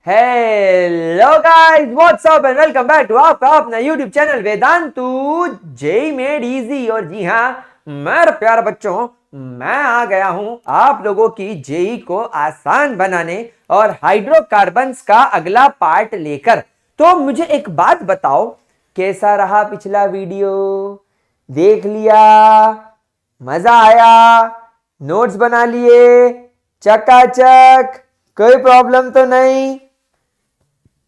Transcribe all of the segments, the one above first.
Hello guys, what's up and welcome back to आपका अपना YouTube channel Vedantu JEE made easy. और जी हाँ, मेरे प्यारे बच्चों, मैं आ गया हूं आप लोगों की जेई को आसान बनाने और हाइड्रोकार्बन्स का अगला पार्ट लेकर। तो मुझे एक बात बताओ, कैसा रहा पिछला वीडियो? देख लिया? मजा आया? नोट्स बना लिए? चकाचक? कोई प्रॉब्लम तो नहीं?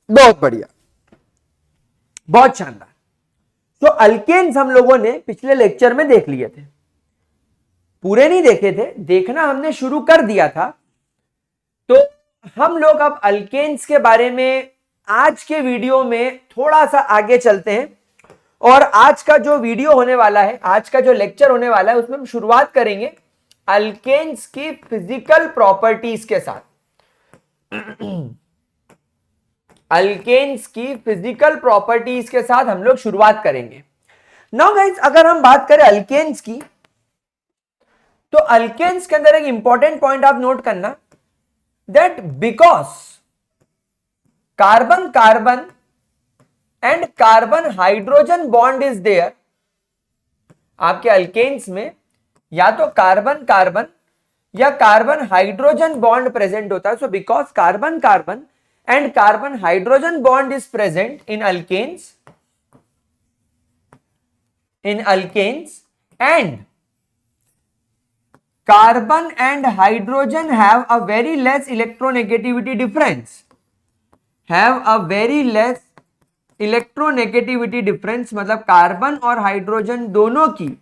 बहुत बढ़िया, बहुत शानदार। तो अल्केन्स हम लोगों ने पिछले लेक्चर में देख लिए थे। पूरे नहीं देखे थे, देखना हमने शुरू कर दिया था। तो हम लोग अब अल्केन्स के बारे में आज के वीडियो में थोड़ा सा आगे चलते हैं। और आज का जो वीडियो होने वाला है, आज का जो लेक्चर होने वाला है, उसमें हम शुरुआत करेंगे अल्केन्स की फिजिकल प्रॉपर्टीज के साथ। अल्केन्स की फिजिकल प्रॉपर्टीज के साथ हम लोग शुरुआत करेंगे। नाउ गाइस, अगर हम बात करें अल्केन्स की, तो अल्केन्स के अंदर एक इंपॉर्टेंट पॉइंट आप नोट करना, that because carbon carbon and carbon hydrogen bond is there. आपके अल्केन्स में या तो कार्बन कार्बन या कार्बन हाइड्रोजन बॉन्ड प्रेजेंट होता है। So because carbon carbon and carbon hydrogen bond is present in alkanes and carbon and hydrogen have a very less electronegativity difference, मतलब carbon और hydrogen दोनों की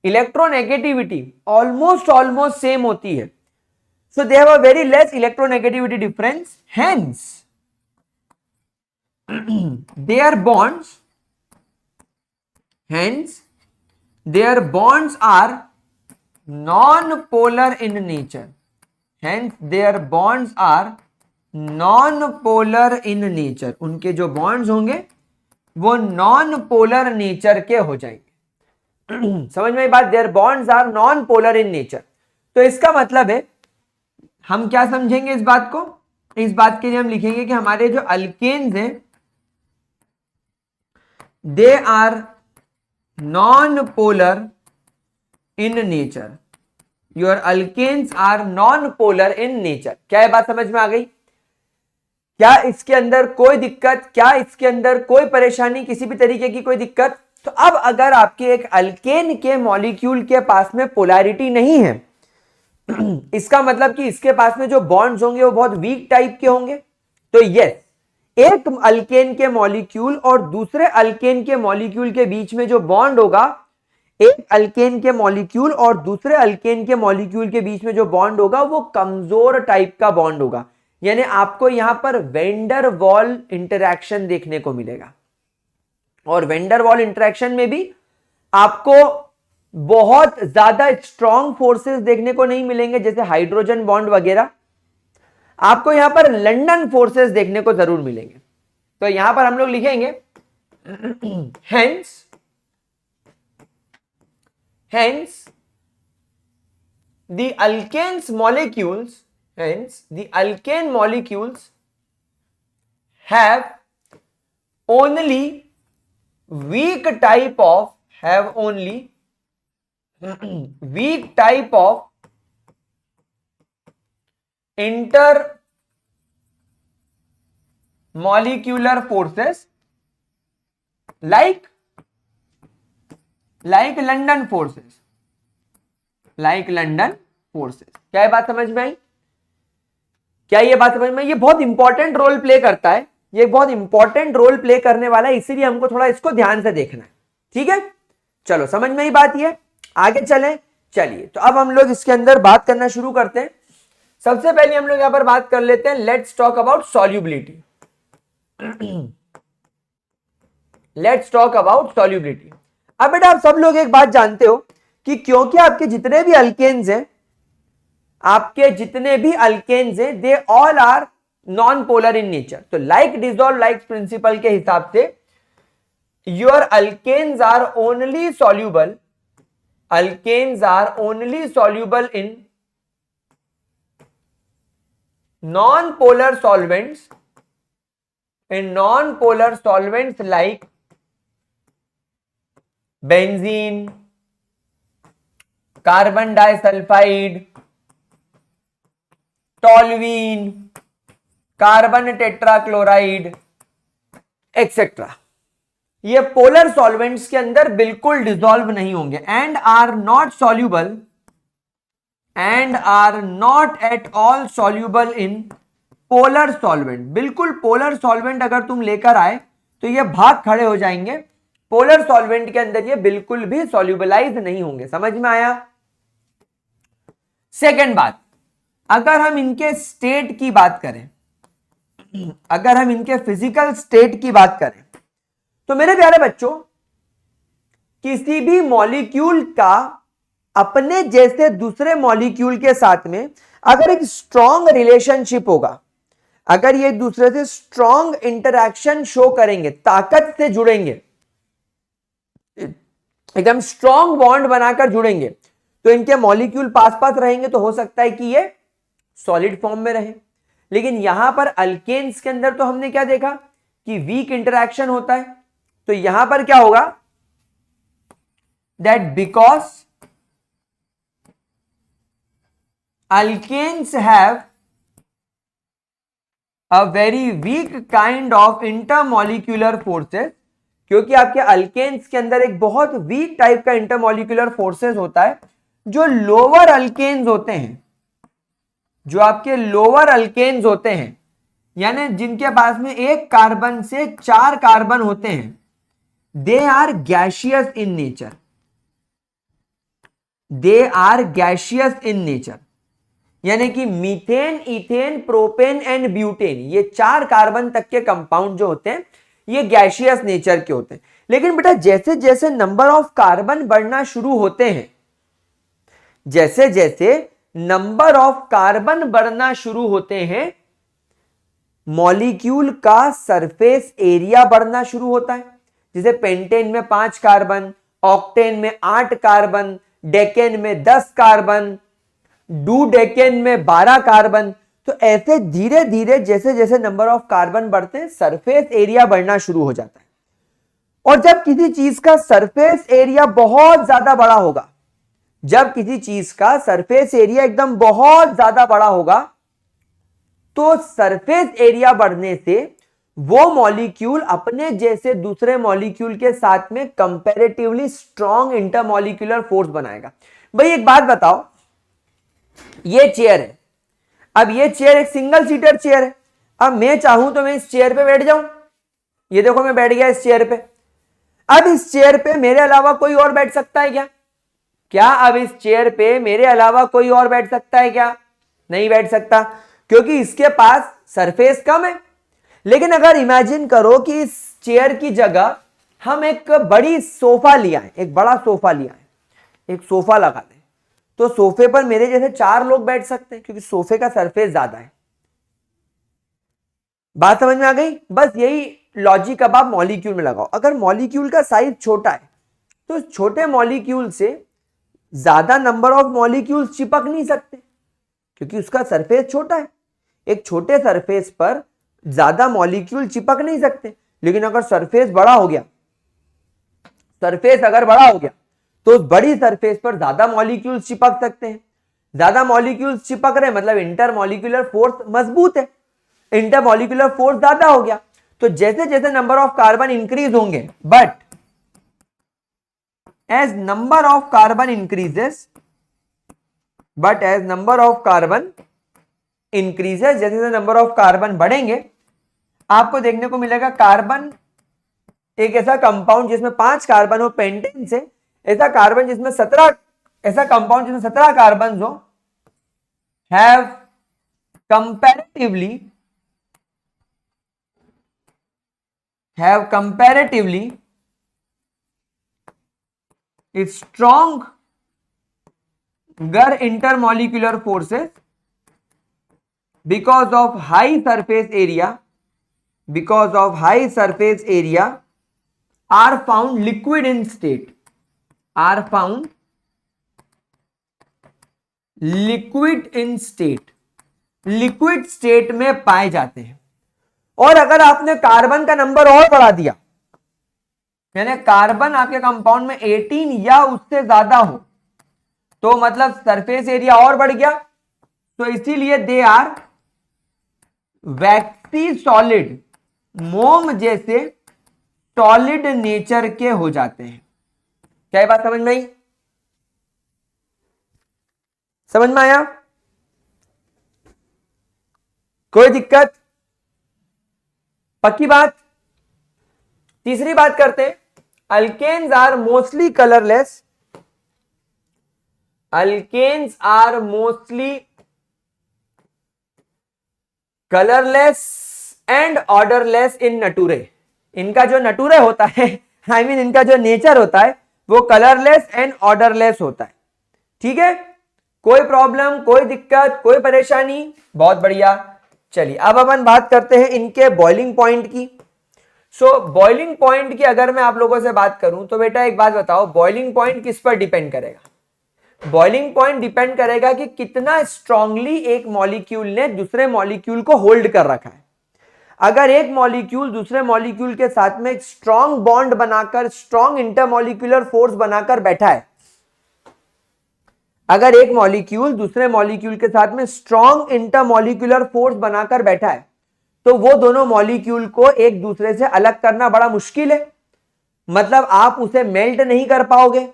इलेक्ट्रोनेगेटिविटी ऑलमोस्ट सेम होती है। So they have a very less electronegativity difference, hence their bonds are non-polar in nature. उनके जो bonds होंगे वो non-polar nature के हो जाएंगे। समझ में आई बात? their bonds are non-polar in nature। तो इसका मतलब है, हम क्या समझेंगे इस बात को? इस बात के लिए हम लिखेंगे कि हमारे जो अल्केन्स हैं, they are non polar in nature. Your alkanes are non polar in nature. क्या ये बात समझ में आ गई? क्या इसके अंदर कोई दिक्कत? क्या इसके अंदर कोई परेशानी, किसी भी तरीके की कोई दिक्कत? तो अब अगर आपके एक अल्केन के मॉलिक्यूल के पास में पोलैरिटी नहीं है, इसका मतलब कि इसके पास में जो बॉन्ड्स होंगे वो बहुत वीक टाइप के होंगे। तो यस, एक अल्केन के मॉलिक्यूल और दूसरे अल्केन के मॉलिक्यूल के बीच में जो बॉन्ड होगा, एक अल्केन के मॉलिक्यूल और दूसरे अल्केन के मॉलिक्यूल के बीच में जो बॉन्ड होगा वो कमजोर टाइप का बॉन्ड होगा। यानी आपको यहां पर वेंडर वॉल इंटरैक्शन देखने को मिलेगा। और वेंडर वॉल इंटरैक्शन में भी आपको बहुत ज्यादा स्ट्रॉन्ग फोर्सेस देखने को नहीं मिलेंगे, जैसे हाइड्रोजन बॉन्ड वगैरह। आपको यहां पर लंडन फोर्सेस देखने को जरूर मिलेंगे। तो यहां पर हम लोग लिखेंगे hence the alkanes molecules have only weak type of intermolecular forces like London forces. क्या ये बात समझ में आई? क्या ये बात समझ में आई? ये बहुत इंपॉर्टेंट रोल प्ले करता है, ये बहुत इंपॉर्टेंट रोल प्ले करने वाला है, इसीलिए हमको थोड़ा इसको ध्यान से देखना है। ठीक है, चलो समझ में ही बात ये। आगे चलें। चलिए, तो अब हम लोग इसके अंदर बात करना शुरू करते हैं। सबसे पहले हम लोग यहां पर बात कर लेते हैं, लेट्स टॉक अबाउट सॉल्युबिलिटी। अब बेटा, आप सब लोग एक बात जानते हो कि क्योंकि आपके जितने भी अल्केन्स हैं, they all are non polar in nature. तो लाइक डिसॉल्व लाइक प्रिंसिपल के हिसाब से your alkanes are only soluble in non-polar solvents in non-polar solvents like benzene, carbon disulfide, toluene, carbon tetrachloride etcetera, ये polar solvents के अंदर बिल्कुल dissolve नहीं होंगे and are not at all soluble in polar solvent. बिल्कुल polar solvent अगर तुम लेकर आए तो ये भाग खड़े हो जाएंगे, पोलर सॉल्वेंट के अंदर ये बिल्कुल भी सॉल्यूबलाइज नहीं होंगे। समझ में आया? सेकंड बात, अगर हम इनके स्टेट की बात करें, अगर हम इनके फिजिकल स्टेट की बात करें, तो मेरे प्यारे बच्चों, किसी भी मॉलिक्यूल का अपने जैसे दूसरे मॉलिक्यूल के साथ में अगर एक स्ट्रॉन्ग रिलेशनशिप होगा, अगर ये एक दूसरे से स्ट्रॉन्ग इंटरैक्शन शो करेंगे, ताकत से जुड़ेंगे, एकदम स्ट्रॉन्ग बॉन्ड बनाकर जुड़ेंगे, तो इनके मॉलिक्यूल पास पास रहेंगे तो हो सकता है कि ये सॉलिड फॉर्म में रहे। लेकिन यहां पर अल्केन्स के अंदर तो हमने क्या देखा कि वीक इंटरैक्शन होता है, तो यहां पर क्या होगा, that because alkanes have a very weak kind of intermolecular forces, क्योंकि आपके अल्केन्स के अंदर एक बहुत वीक टाइप का इंटरमॉलिक्यूलर फोर्सेस होता है। जो लोअर अल्केन्स होते हैं, जो आपके लोअर अल्केन्स होते हैं, यानी जिनके पास में एक कार्बन से 4 कार्बन होते हैं, they are gaseous in nature, they are gaseous in nature, यानी कि methane, ethane, propane and butane, ये 4 कार्बन तक के कंपाउंड जो होते हैं ये गैशियस नेचर के होते हैं। लेकिन बेटा जैसे जैसे नंबर ऑफ कार्बन बढ़ना शुरू होते हैं, जैसे जैसे नंबर ऑफ कार्बन बढ़ना शुरू होते हैं, मॉलिक्यूल का सरफेस एरिया बढ़ना शुरू होता है। जैसे पेंटेन में 5 कार्बन, ऑक्टेन में 8 कार्बन, डेकेन में 10 कार्बन, डूडेकेन में 12 कार्बन। तो ऐसे धीरे धीरे जैसे जैसे नंबर ऑफ कार्बन बढ़ते हैं, सरफेस एरिया बढ़ना शुरू हो जाता है। और जब किसी चीज का सरफेस एरिया बहुत ज्यादा बड़ा होगा, जब किसी चीज का सरफेस एरिया एकदम बहुत ज्यादा बड़ा होगा, तो सरफेस एरिया बढ़ने से वो मॉलिक्यूल अपने जैसे दूसरे मॉलिक्यूल के साथ में कंपैरेटिवली स्ट्रॉन्ग इंटरमॉलिक्यूलर फोर्स बनाएगा। भाई एक बात बताओ, ये चेयर है, अब ये चेयर एक सिंगल सीटर चेयर है, अब मैं चाहूं तो मैं इस चेयर पे बैठ जाऊं, ये देखो मैं बैठ गया इस चेयर पे। अब इस चेयर पे मेरे अलावा कोई और बैठ सकता है क्या? क्या अब इस चेयर पे मेरे अलावा कोई और बैठ सकता है क्या? नहीं बैठ सकता, क्योंकि इसके पास सरफेस कम है। लेकिन अगर इमेजिन करो कि इस चेयर की जगह हम एक बड़ी सोफा लिया है, एक बड़ा सोफा लिया है, एक सोफा लगा दें, तो सोफे पर मेरे जैसे 4 लोग बैठ सकते हैं, क्योंकि सोफे का सरफेस ज्यादा है। बात समझ में आ गई? बस यही लॉजिक अब आप मॉलिक्यूल में लगाओ। अगर मॉलिक्यूल का साइज छोटा है, तो छोटे मॉलिक्यूल से ज्यादा नंबर ऑफ मॉलिक्यूल्स चिपक नहीं सकते, क्योंकि उसका सरफेस छोटा है। एक छोटे सरफेस पर ज्यादा मॉलिक्यूल चिपक नहीं सकते। लेकिन अगर सरफेस बड़ा हो गया, सरफेस अगर बड़ा हो गया, तो उस बड़ी सरफेस पर ज्यादा मॉलिक्यूल्स चिपक सकते हैं। ज्यादा मॉलिक्यूल्स चिपक रहे मतलब इंटरमॉलिक्यूलर फोर्स मजबूत है, इंटरमॉलिक्यूलर फोर्स ज्यादा हो गया। तो जैसे जैसे नंबर ऑफ कार्बन इंक्रीज होंगे, but as number of carbon increases, जैसे जैसे नंबर ऑफ कार्बन बढ़ेंगे, आपको देखने को मिलेगा कार्बन एक ऐसा कंपाउंड जिसमें 5 कार्बन हो, पेंटेन से ऐसा कार्बन जिसमें 17, ऐसा कंपाउंड जिसमें 17 कार्बन हो, have comparatively stronger intermolecular forces because of high surface area are found liquid in state, liquid state में पाए जाते हैं। और अगर आपने कार्बन का नंबर और बढ़ा दिया, यानी कार्बन आपके कंपाउंड में 18 या उससे ज्यादा हो, तो मतलब सरफेस एरिया और बढ़ गया। तो इसीलिए दे आर वैक्सी सॉलिड, मोम जैसे सॉलिड नेचर के हो जाते हैं। क्या ये बात समझ में आई? समझ में आया? कोई दिक्कत? पक्की बात। तीसरी बात करते हैं, alkanes are mostly colourless. Alkanes are mostly colourless and odourless in nature. इनका जो नटूरे होता है, आई मीन इनका जो नेचर होता है, वो कलरलेस एंड ऑर्डरलेस होता है। ठीक है, कोई प्रॉब्लम, कोई दिक्कत, कोई परेशानी? बहुत बढ़िया। चलिए अब अपन बात करते हैं इनके बॉइलिंग पॉइंट की। सो बॉइलिंग पॉइंट की अगर मैं आप लोगों से बात करूं तो बेटा एक बात बताओ, बॉइलिंग पॉइंट किस पर डिपेंड करेगा? बॉइलिंग पॉइंट डिपेंड करेगा कि कितना स्ट्रांगली एक मॉलिक्यूल ने दूसरे मॉलिक्यूल को होल्ड कर रखा है। अगर एक मॉलिक्यूल दूसरे मॉलिक्यूल के साथ में एक स्ट्रांग बॉन्ड बनाकर, स्ट्रांग इंटरमॉलिक्यूलर फोर्स बनाकर बैठा है, अगर एक मॉलिक्यूल दूसरे मॉलिक्यूल के साथ में स्ट्रांग इंटरमॉलिक्यूलर फोर्स बनाकर बैठा है, तो वो दोनों मॉलिक्यूल को एक दूसरे से अलग करना बड़ा मुश्किल है। मतलब आप उसे मेल्ट नहीं कर पाओगे,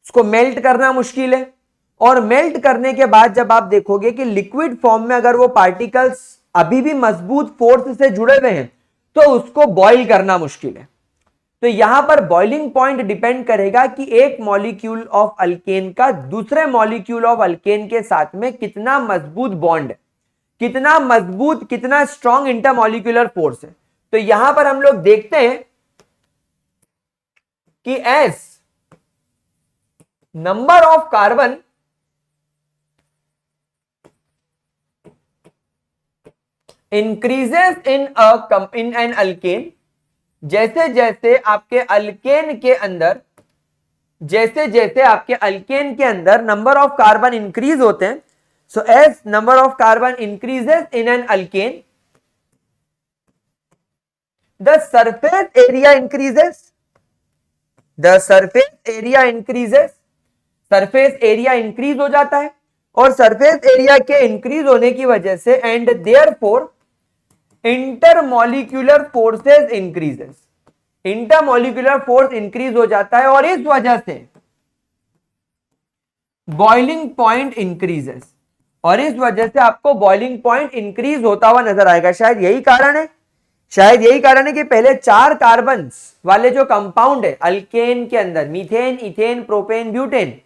उसको मेल्ट करना मुश्किल है। और मेल्ट करने के बाद जब आप देखोगे कि लिक्विड फॉर्म में अगर वो पार्टिकल्स अभी भी मजबूत फोर्स से जुड़े हुए हैं, तो उसको बॉईल करना मुश्किल है। तो यहां पर बॉइलिंग पॉइंट डिपेंड करेगा कि एक मॉलिक्यूल ऑफ अल्केन का दूसरे मॉलिक्यूल ऑफ अल्केन के साथ में कितना मजबूत बॉन्ड है, कितना मजबूत, कितना स्ट्रांग इंटरमॉलिक्यूलर फोर्स है। तो यहां पर हम लोग देखते हैं कि S number of carbon increases in an alkane, जैसे जैसे आपके अल्केन के अंदर, जैसे जैसे आपके अल्केन के अंदर नंबर ऑफ कार्बन इंक्रीज होते हैं, so as number of carbon increases in an alkane, the surface area increases, the surface area increases, surface area increase हो जाता है। और सरफेस एरिया के इंक्रीज होने की वजह से and therefore intermolecular forces increases, intermolecular force increase हो जाता है और इस वजह से बॉइलिंग पॉइंट इंक्रीजेस, और इस वजह से आपको बॉइलिंग पॉइंट इंक्रीज होता हुआ नजर आएगा। शायद यही कारण है, शायद यही कारण है कि पहले 4 कार्बन वाले जो कंपाउंड है अल्केन के अंदर, मीथेन, इथेन, प्रोपेन, ब्यूटेन,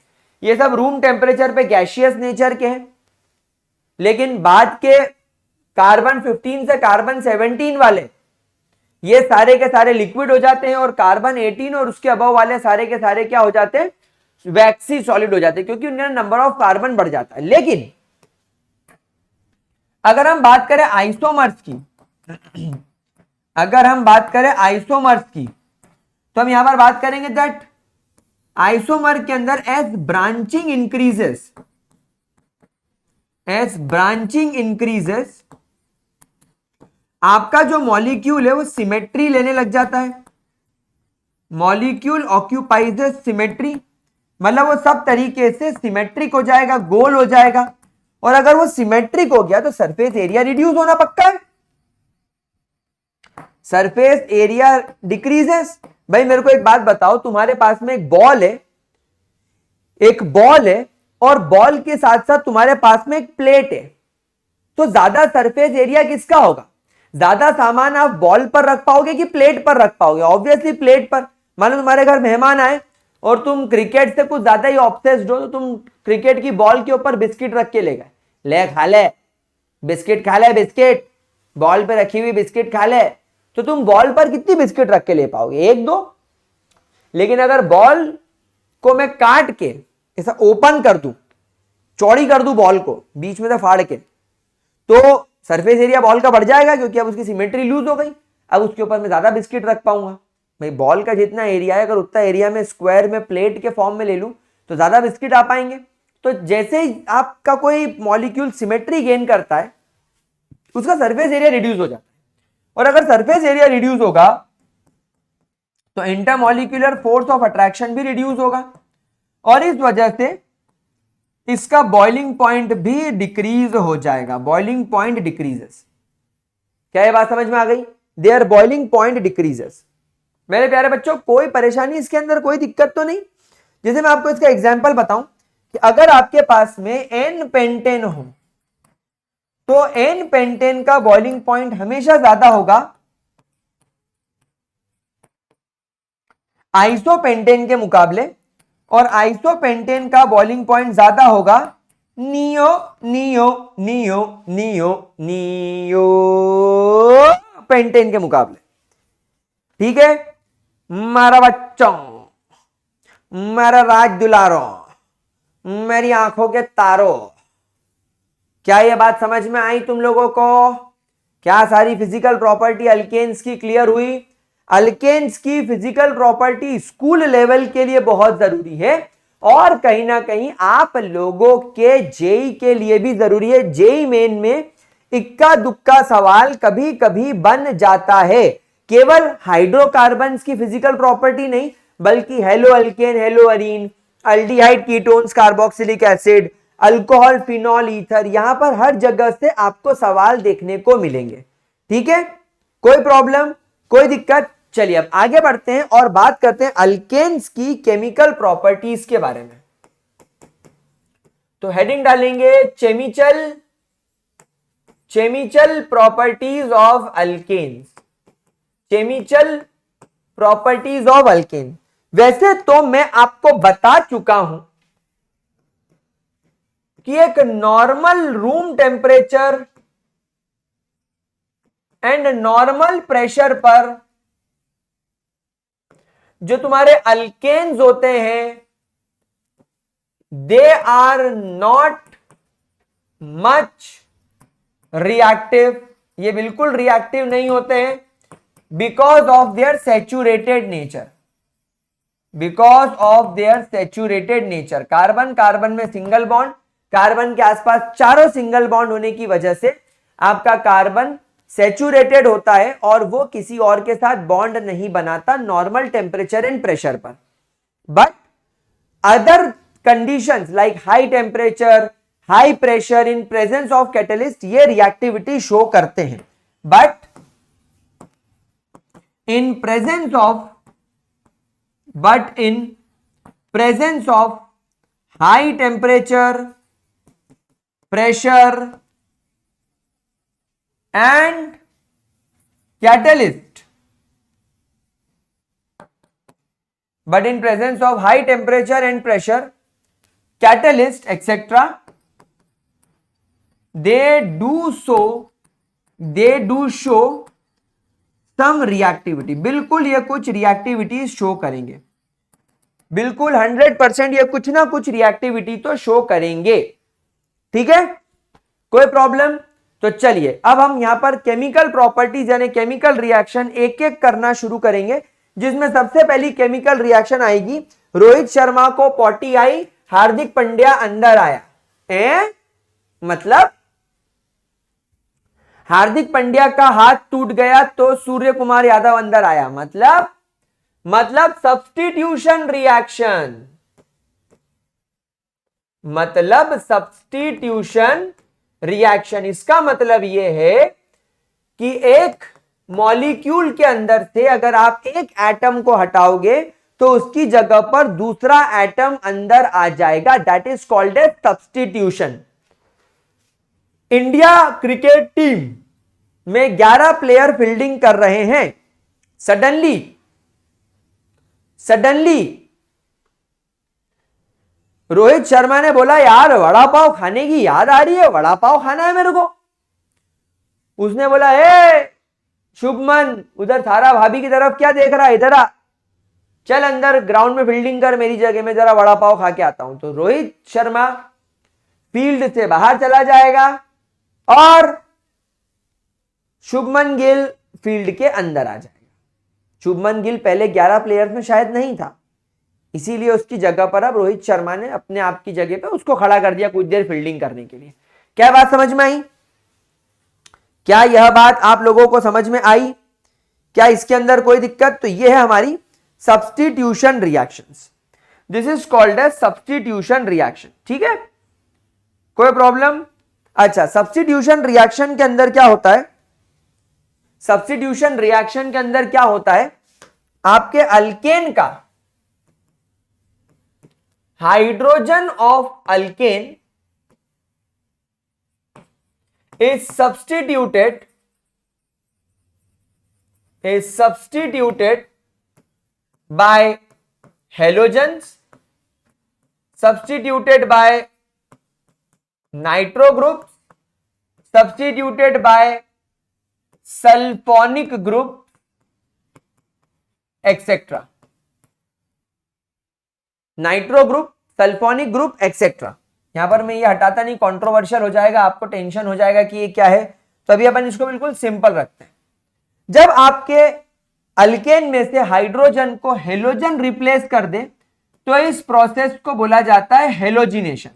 ये सब रूम टेम्परेचर पे गैसियस नेचर के हैं। लेकिन बाद के कार्बन 15 से कार्बन 17 वाले, ये सारे के सारे लिक्विड हो जाते हैं, और कार्बन 18 और उसके अबव वाले सारे के सारे क्या हो जाते हैं? वैक्सी सॉलिड हो जाते हैं, क्योंकि उनका नंबर ऑफ कार्बन बढ़ जाता है। लेकिन अगर हम बात करें आइसोमर्स की, अगर हम बात करें आइसोमर्स की, तो हम यहां पर बात करेंगे दैट आइसोमर के अंदर as branching increases, as branching increases, आपका जो मॉलिक्यूल है वो सिमेट्री लेने लग जाता है। मॉलिक्यूल ऑक्यूपाइज सिमेट्री, मतलब वो सब तरीके से सिमेट्रिक हो जाएगा, गोल हो जाएगा। और अगर वो सिमेट्रिक हो गया तो सरफेस एरिया रिड्यूस होना पक्का है, सरफेस एरिया डिक्रीजेस। भाई मेरे को एक बात बताओ, तुम्हारे पास में एक बॉल है, एक बॉल है, और बॉल के साथ साथ तुम्हारे पास में एक प्लेट है, तो ज्यादा सरफेस एरिया किसका होगा? ज्यादा सामान आप बॉल पर रख पाओगे कि प्लेट पर रख पाओगे? ऑब्वियसली प्लेट पर। मान लो तुम्हारे घर मेहमान आए और तुम क्रिकेट से कुछ ज्यादा ही ऑब्सेस्ड हो, तो तुम क्रिकेट की बॉल के ऊपर बिस्किट रख के ले गए, ले खा ले बिस्किट, खा ले बिस्किट, बॉल पे रखी हुई बिस्किट खा ले, तो तुम बॉल पर कितनी बिस्किट रख के ले पाओगे? 1-2। लेकिन अगर बॉल को मैं काट के ऐसा ओपन कर दूं, चौड़ी कर दूं बॉल को बीच में से फाड़ के, तो सरफेस एरिया बॉल का बढ़ जाएगा, क्योंकि अब उसकी सिमेट्री लूज हो गई। अब उसके ऊपर मैं ज्यादा बिस्किट रख पाऊंगा। भाई बॉल का जितना एरिया है, अगर उतना एरिया में स्क्वायर में प्लेट के फॉर्म में ले लूं तो ज्यादा बिस्किट आ पाएंगे। तो जैसे ही आपका कोई मॉलिक्यूल सिमेट्री गेन करता है, उसका सरफेस एरिया रिड्यूस हो जाता है। और अगर सरफेस एरिया रिड्यूस होगा तो इंटरमॉलिक्यूलर फोर्स ऑफ अट्रैक्शन भी रिड्यूस होगा और इस वजह से इसका बॉइलिंग पॉइंट भी डिक्रीज हो जाएगा। Boiling point decreases. क्या ये बात समझ में आ गई? There boiling point decreases. मेरे प्यारे बच्चों, कोई परेशानी इसके अंदर, कोई दिक्कत तो नहीं? जैसे मैं आपको इसका एग्जांपल बताऊं कि अगर आपके पास में n पेंटेन हो तो n पेंटेन का बॉइलिंग पॉइंट हमेशा ज्यादा होगा आइसोपेंटेन के मुकाबले, और आइसोपेंटेन का बॉइलिंग पॉइंट ज्यादा होगा neo neo neo neo neo pentane के मुकाबले। ठीक है मेरा बच्चों, मेरा राज दुलारो, मेरी आंखों के तारों, क्या यह बात समझ में आई तुम लोगों को? क्या सारी फिजिकल प्रॉपर्टी अल्केन्स की क्लियर हुई? अल्केन्स की फिजिकल प्रॉपर्टी स्कूल लेवल के लिए बहुत जरूरी है और कहीं ना कहीं आप लोगों के जेई के लिए भी जरूरी है। जेई मेन में इक्का दुक्का सवाल कभी कभी बन जाता है। केवल हाइड्रोकार्बन्स की फिजिकल प्रॉपर्टी नहीं, बल्कि hello alkane, hello Areen, aldehyde ketones, carboxylic acid, alcohol, phenol, ether, यहां पर हर जगह से आपको सवाल देखने को मिलेंगे। ठीक है, कोई प्रॉब्लम, कोई दिक्कत? चलिए अब आगे बढ़ते हैं और बात करते हैं अल्केन्स की केमिकल प्रॉपर्टीज के बारे में। तो हेडिंग डालेंगे chemical properties of alkanes. Chemical properties of alkane. वैसे तो मैं आपको बता चुका हूं कि एक normal room temperature and normal pressure पर जो तुम्हारे अल्केन्स होते हैं they are not much reactive, ये बिल्कुल रिएक्टिव नहीं होते हैं because of their saturated nature. Because of their saturated nature, carbon carbon में सिंगल बॉन्ड, कार्बन के आसपास चारों सिंगल बॉन्ड होने की वजह से आपका कार्बन सैचुरेटेड होता है और वो किसी और के साथ बॉन्ड नहीं बनाता नॉर्मल टेम्परेचर एंड प्रेशर पर। But other conditions like high temperature, high pressure, in presence of catalyst ये रिएक्टिविटी शो करते हैं। But in presence of high temperature, pressure and catalyst, but in presence of high temperature and pressure, catalyst etc, they do show some reactivity. बिल्कुल ये कुछ reactivity show करेंगे, बिल्कुल 100% ये कुछ ना कुछ रिएक्टिविटी तो शो करेंगे। ठीक है, कोई प्रॉब्लम? तो चलिए अब हम यहां पर केमिकल प्रॉपर्टीज यानी केमिकल रिएक्शन एक एक करना शुरू करेंगे, जिसमें सबसे पहली केमिकल रिएक्शन आएगी रोहित शर्मा को पोटी आई, हार्दिक पांड्या अंदर आया। मतलब हार्दिक पांड्या का हाथ टूट गया तो सूर्य कुमार यादव अंदर आया, मतलब सब्स्टिट्यूशन रिएक्शन, मतलब सब्स्टिट्यूशन रिएक्शन। इसका मतलब यह है कि एक मॉलिक्यूल के अंदर से अगर आप एक एटम को हटाओगे तो उसकी जगह पर दूसरा एटम अंदर आ जाएगा, that is called as substitution. India cricket team में 11 प्लेयर फील्डिंग कर रहे हैं। सडनली रोहित शर्मा ने बोला यार वड़ा पाव खाने की याद आ रही है, वड़ा पाव खाना है मेरे को। उसने बोला ए शुभमन, उधर थारा भाभी की तरफ क्या देख रहा है, इधर आ, चल अंदर ग्राउंड में फील्डिंग कर मेरी जगह में, जरा वड़ा पाव खा के आता हूं। तो रोहित शर्मा फील्ड से बाहर चला जाएगा और शुभमन गिल फील्ड के अंदर आ जाएगा। शुभमन गिल पहले 11 प्लेयर्स में शायद नहीं था, इसीलिए उसकी जगह पर अब रोहित शर्मा ने अपने आप की जगह पे उसको खड़ा कर दिया कुछ देर फील्डिंग करने के लिए। क्या बात समझ में आई? क्या यह बात आप लोगों को समझ में आई? क्या इसके अंदर कोई दिक्कत? तो यह है हमारी substitution reactions. This is called as substitution reaction. ठीक है, कोई प्रॉब्लम? अच्छा, सब्स्टिट्यूशन रिएक्शन के अंदर क्या होता है? सब्स्टिट्यूशन रिएक्शन के अंदर क्या होता है? आपके अल्केन का hydrogen of alkane is substituted by halogens, substituted by nitro groups, substituted by sulfonic group, etc. Nitro group, sulphonic group, etcetera. यहां पर मैं ये हटाता नहीं, कंट्रोवर्शियल हो जाएगा, आपको टेंशन हो जाएगा कि ये क्या है, तो अभी अपन इसको बिल्कुल सिंपल रखते हैं। जब आपके अल्केन में से हाइड्रोजन को हेलोजन रिप्लेस कर दे तो इस प्रोसेस को बोला जाता है हेलोजिनेशन।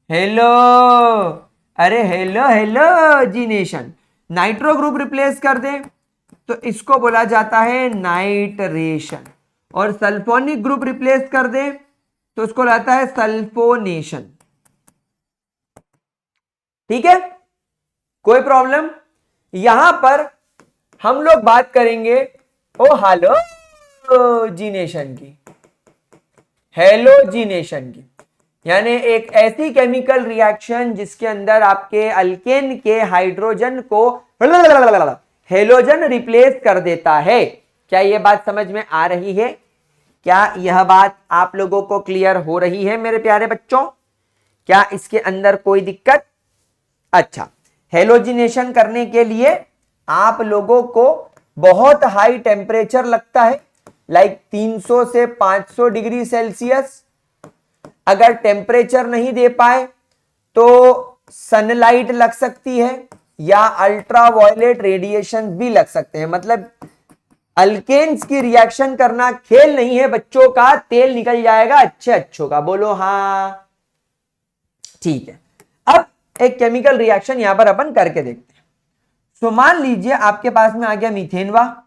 हेलो, अरे hello, halogenation. Nitro group replace कर दे तो इसको बोला जाता है नाइट्रेशन, और सल्फोनिक ग्रुप रिप्लेस कर दे तो उसको लाता है सल्फोनेशन। ठीक है, कोई प्रॉब्लम? यहां पर हम लोग बात करेंगे हालोजिनेशन की, हेलोजिनेशन की, यानी एक ऐसी केमिकल रिएक्शन जिसके अंदर आपके अल्केन के हाइड्रोजन को हेलोजन रिप्लेस कर देता है। क्या यह बात समझ में आ रही है? क्या यह बात आप लोगों को क्लियर हो रही है मेरे प्यारे बच्चों? क्या इसके अंदर कोई दिक्कत? अच्छा, हेलोजिनेशन करने के लिए आप लोगों को बहुत हाई टेम्परेचर लगता है, लाइक 300 से 500 डिग्री सेल्सियस। अगर टेम्परेचर नहीं दे पाए तो सनलाइट लग सकती है या अल्ट्रावायलेट रेडिएशन भी लग सकते हैं। मतलब अल्केन्स की रिएक्शन करना खेल नहीं है बच्चों का, तेल निकल जाएगा अच्छों का। बोलो हाँ, ठीक है। अब एक केमिकल रिएक्शन यहां पर अपन करके देखते हैं। तो मान लीजिए आपके पास में आ गया मीथेनवा।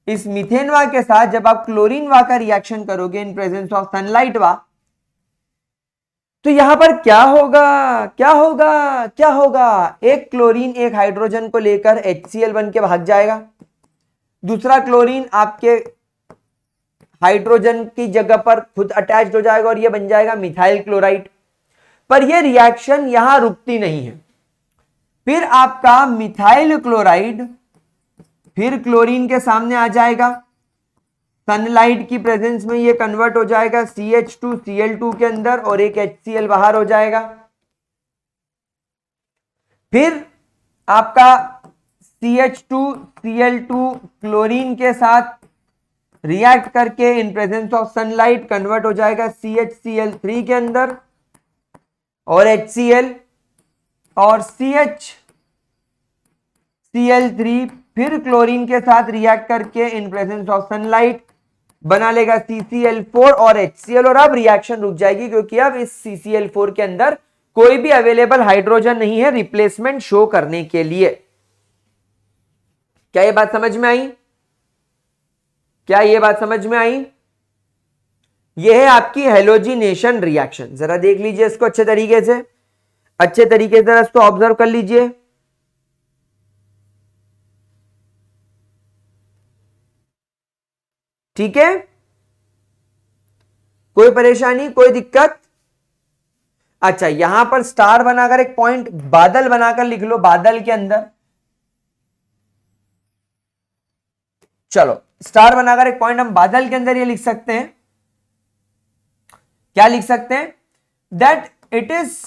इस मीथेनवा के साथ जब आप क्लोरीनवा का रिएक्शन करोगे इन प्रेजेंस ऑफ सनलाइट वा, तो यहां पर क्या होगा? क्या होगा? क्या होगा? एक क्लोरीन एक हाइड्रोजन को लेकर HCl बन के भाग जाएगा, दूसरा क्लोरीन आपके हाइड्रोजन की जगह पर खुद अटैच्ड हो जाएगा और यह बन जाएगा मिथाइल क्लोराइड। पर यह रिएक्शन यहां रुकती नहीं है। फिर आपका मिथाइल क्लोराइड फिर क्लोरीन के सामने आ जाएगा, सनलाइट की प्रेजेंस में ये कन्वर्ट हो जाएगा CH2Cl2 के अंदर और एक HCl बाहर हो जाएगा। फिर आपका CH2Cl2 क्लोरीन के साथ रिएक्ट करके इन प्रेजेंस ऑफ सनलाइट कन्वर्ट हो जाएगा CHCl3 के अंदर और HCl, और CHCl3 फिर क्लोरीन के साथ रिएक्ट करके इन प्रेजेंस ऑफ सनलाइट बना लेगा CCl4 और HCl। और अब रिएक्शन रुक जाएगी क्योंकि अब इस CCl4 के अंदर कोई भी अवेलेबल हाइड्रोजन नहीं है रिप्लेसमेंट शो करने के लिए। क्या ये बात समझ में आई? क्या ये बात समझ में आई? ये है आपकी हेलोजिनेशन रिएक्शन। जरा देख लीजिए इसको अच्छे तरीके से, जरा इसको ऑब्जर्व कर लीजिए। ठीक है, कोई परेशानी, कोई दिक्कत? अच्छा, यहां पर स्टार बनाकर एक पॉइंट बादल बनाकर लिख लो, बादल के अंदर। चलो, स्टार बनाकर एक पॉइंट हम बादल के अंदर ये लिख सकते हैं। क्या लिख सकते हैं? That it is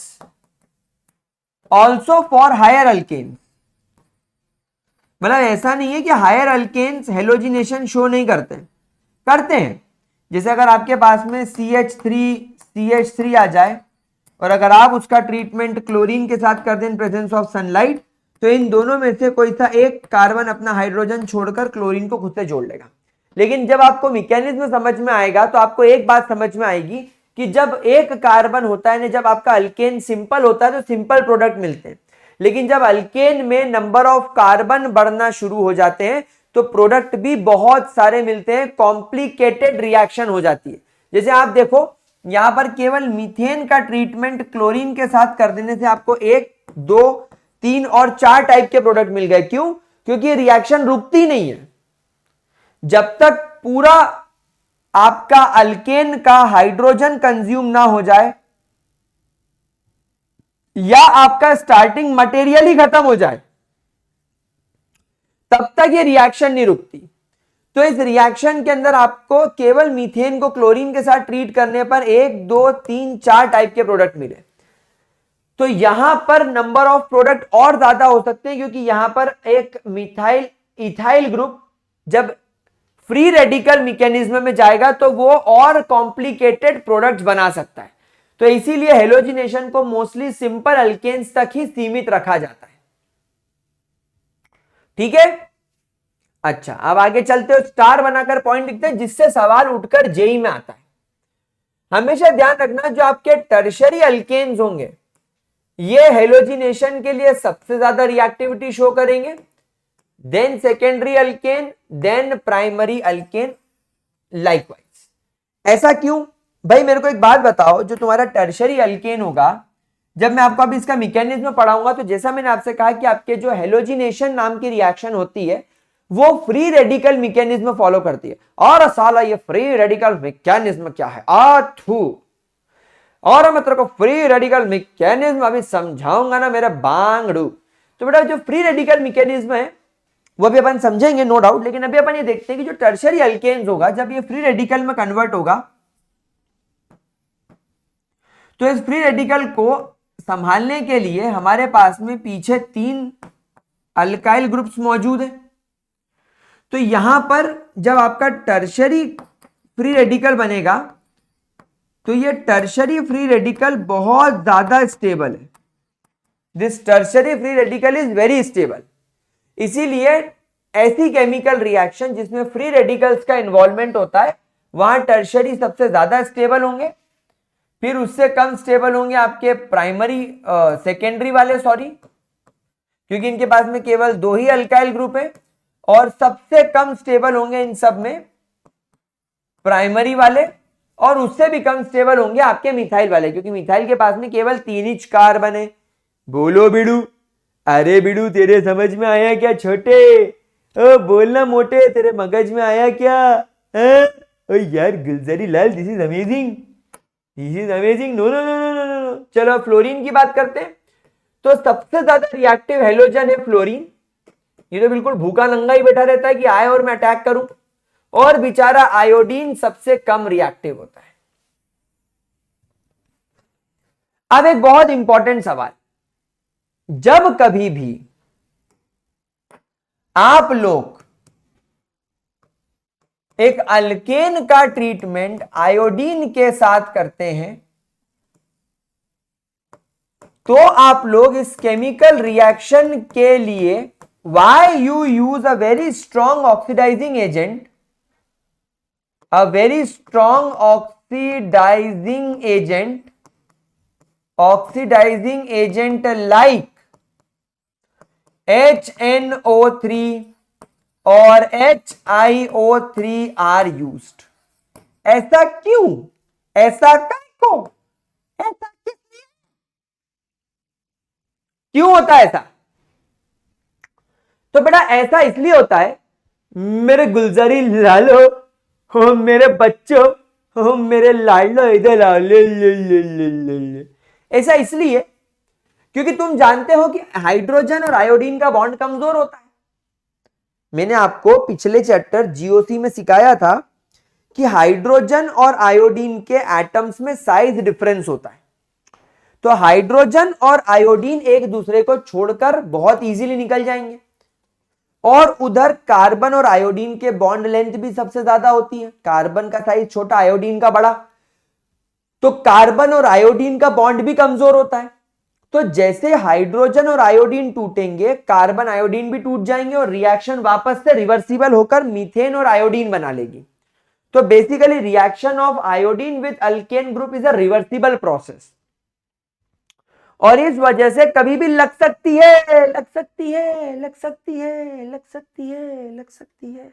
also for higher alkanes. मतलब ऐसा नहीं है कि हायर अल्केन्स हेलोजिनेशन शो नहीं करते, करते हैं। जैसे अगर आपके पास में CH3 आ जाए और अगर आप उसका ट्रीटमेंट क्लोरीन के साथ कर दें इन प्रेजेंस ऑफ सनलाइट, तो इन दोनों में से कोई सा एक कार्बन अपना हाइड्रोजन छोड़कर क्लोरीन को खुद से जोड़ लेगा। लेकिन जब आपको मैकेनिज्म समझ में आएगा तो आपको एक बात समझ में आएगी कि जब एक कार्बन होता है ना, जब आपका अल्केन सिंपल होता है तो सिंपल प्रोडक्ट मिलते हैं। लेकिन जब अल्केन में नंबर ऑफ कार्बन बढ़ना शुरू हो जाते हैं तो प्रोडक्ट भी बहुत सारे मिलते हैं, कॉम्प्लिकेटेड रिएक्शन हो जाती है। जैसे आप देखो यहां पर केवल मीथेन का ट्रीटमेंट क्लोरीन के साथ कर देने से आपको 1, 2, 3 और 4 टाइप के प्रोडक्ट मिल गए। क्यों? क्योंकि रिएक्शन रुकती नहीं है। जब तक पूरा आपका अल्केन का हाइड्रोजन कंज्यूम ना हो जाए या आपका स्टार्टिंग मटेरियल ही खत्म हो जाए, तब तक ये रिएक्शन नहीं रुकती। तो इस रिएक्शन के अंदर आपको केवल मीथेन को क्लोरीन के साथ ट्रीट करने पर 1, 2, 3, 4 टाइप के प्रोडक्ट मिले। तो यहां पर नंबर ऑफ प्रोडक्ट और ज्यादा हो सकते हैं, क्योंकि यहां पर एक मिथाइल इथाइल ग्रुप जब फ्री रेडिकल मैकेनिज्म में जाएगा तो वो और कॉम्प्लिकेटेड प्रोडक्ट्स बना सकता है। तो इसीलिए हेलोजिनेशन को मोस्टली सिंपल अल्केन्स तक ही सीमित रखा जाता है। ठीक है, अच्छा अब आगे चलते हो, स्टार बनाकर पॉइंट लिखते हैं जिससे सवाल उठकर जेई में आता है। हमेशा ध्यान रखना जो आपके टर्शरी अल्केन्स होंगे ये हेलोजिनेशन के लिए सबसे ज्यादा रिएक्टिविटी शो करेंगे, then secondary alkane, then primary alkane likewise. ऐसा क्यों भाई? मेरे को एक बात बताओ, जो तुम्हारा टर्शरी अल्केन होगा, जब मैं आपको अभी इसका मैकेनिज्म पढ़ाऊंगा तो जैसा मैंने आपसे कहा कि आपके जो हेलोजिनेशन नाम की रिएक्शन होती है वो फ्री रेडिकल मैकेनिज्म फॉलो करती है। और साला ये फ्री रेडिकल मैकेनिज्म क्या है? और मैं तेरे को फ्री रेडिकल मैकेनिज्म अभी समझाऊंगा ना मेरे बांगड़ू। तो बेटा जो फ्री रेडिकल मैकेनिज्म है वो भी अपन समझेंगे नो डाउट, लेकिन अभी अपन ये देखते हैं कि जो टर्शरी अल्केन्स होगा जब ये फ्री रेडिकल में कन्वर्ट होगा तो इस फ्री रेडिकल को संभालने के लिए हमारे पास में पीछे 3 अल्काइल ग्रुप्स मौजूद है। तो यहां पर जब आपका टर्शरी फ्री रेडिकल बनेगा तो ये टर्शरी फ्री रेडिकल बहुत ज्यादा स्टेबल है। This tertiary free radical is very stable. इसीलिए ऐसी केमिकल रिएक्शन जिसमें फ्री रेडिकल्स का इन्वॉल्वमेंट होता है वहां टर्शरी सबसे ज्यादा स्टेबल होंगे, फिर उससे कम स्टेबल होंगे आपके प्राइमरी सेकेंडरी वाले, सॉरी, क्योंकि इनके पास में केवल 2 ही अल्काइल ग्रुप है, और सबसे कम स्टेबल होंगे इन सब में प्राइमरी वाले, और उससे भी कम स्टेबल होंगे आपके मिथाइल वाले, क्योंकि मिथाइल के पास में केवल 3 ही कार्बन है। बोलो बिडू, अरे बिडू तेरे समझ में आया क्या छोटे? ओ बोलना मोटे, तेरे मगज में आया क्या? ओ यार Gulzari Lal, this is amazing, this is amazing. No no no no no no. चलो फ्लोरीन की बात करते हैं। तो सबसे ज्यादा रिएक्टिव हेलोजन है फ्लोरीन। ये तो बिल्कुल भूखा नंगा ही बैठा रहता है कि आए और मैं अटैक करूं, और बेचारा आयोडीन सबसे कम रिएक्टिव होता है। अब एक बहुत इंपॉर्टेंट सवाल, जब कभी भी आप लोग एक अल्केन का ट्रीटमेंट आयोडीन के साथ करते हैं तो आप लोग इस केमिकल रिएक्शन के लिए why you use a very strong oxidizing agent, a very strong oxidizing agent like HNO3 और HiO3 are used। ऐसा क्यों? ऐसा क्यों? ऐसा किस लिए? क्यों होता है ऐसा? तो बेटा ऐसा इसलिए होता है मेरे गुलजारी लालो, हो मेरे बच्चों, हो मेरे लालो, इधर आओ, ले। ऐसा इसलिए क्योंकि तुम जानते हो कि हाइड्रोजन और आयोडीन का बॉन्ड कमजोर होता है। मैंने आपको पिछले चैप्टर जीओसी में सिखाया था कि हाइड्रोजन और आयोडीन के एटम्स में साइज डिफरेंस होता है। तो हाइड्रोजन और आयोडीन एक दूसरे को छोड़कर बहुत इजीली निकल जाएंगे, और उधर कार्बन और आयोडीन के बॉन्ड लेंथ भी सबसे ज्यादा होती है। कार्बन का साइज छोटा, आयोडीन का बड़ा, तो कार्बन और आयोडीन का बॉन्ड भी कमजोर होता है। तो जैसे हाइड्रोजन और आयोडीन टूटेंगे, कार्बन आयोडीन भी टूट जाएंगे और रिएक्शन वापस से रिवर्सिबल होकर मीथेन और आयोडीन बना लेगी। तो basically reaction of iodine with alkane group is a reversible process. और इस वजह से कभी भी लग सकती है, लग सकती है, लग सकती है, लग सकती है, लग सकती है।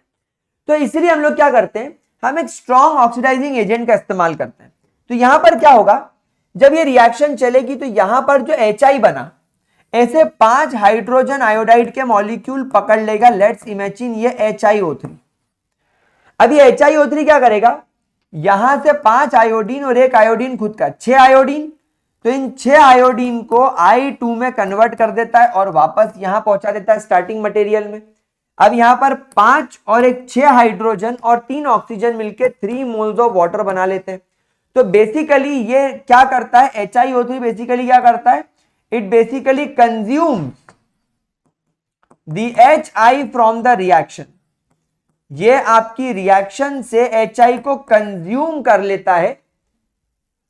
तो इसलिए हम लोग क्या करते हैं, हम एक स्ट्रॉन्ग ऑक्सीडाइजिंग एजेंट का इस्तेमाल करते हैं। तो यहां पर क्या होगा, जब ये रिएक्शन चलेगी तो यहां पर जो HI बना, ऐसे 5 हाइड्रोजन आयोडाइड के मॉलिक्यूल पकड़ लेगा। लेट्स इमेजिन ये HiO3। अभी HiO3 क्या करेगा, यहां से 5 आयोडीन और 1 आयोडीन खुद का 6 आयोडीन, तो इन 6 आयोडीन को I2 में कन्वर्ट कर देता है और वापस यहां पहुंचा देता है स्टार्टिंग मटेरियल में। अब यहां पर 5 और एक 6 हाइड्रोजन और 3 ऑक्सीजन मिलके 3 मोल्स ऑफ वाटर बना लेते हैं। तो बेसिकली ये क्या करता है, HiO3 बेसिकली क्या करता है, it basically consumes the HI from the reaction. ये आपकी रिएक्शन से HI को कंज्यूम कर लेता है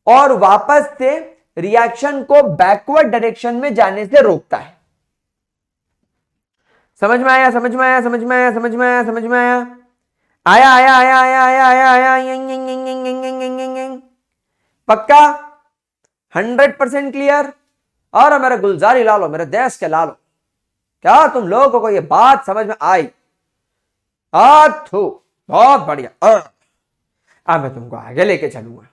और वापस से रिएक्शन को बैकवर्ड डायरेक्शन में जाने से रोकता है। समझ में आया, समझ में आया, समझ में आया, समझ में आया, समझ में आया, आया आया आया आया आया आया आया, पक्का 100% क्लियर। और मेरे गुलजारी लालो, मेरे देश के लालो, क्या तुम लोगों को ये बात समझ में आई? बहुत बढ़िया। अब मैं तुमको आगे लेके चलूंगा,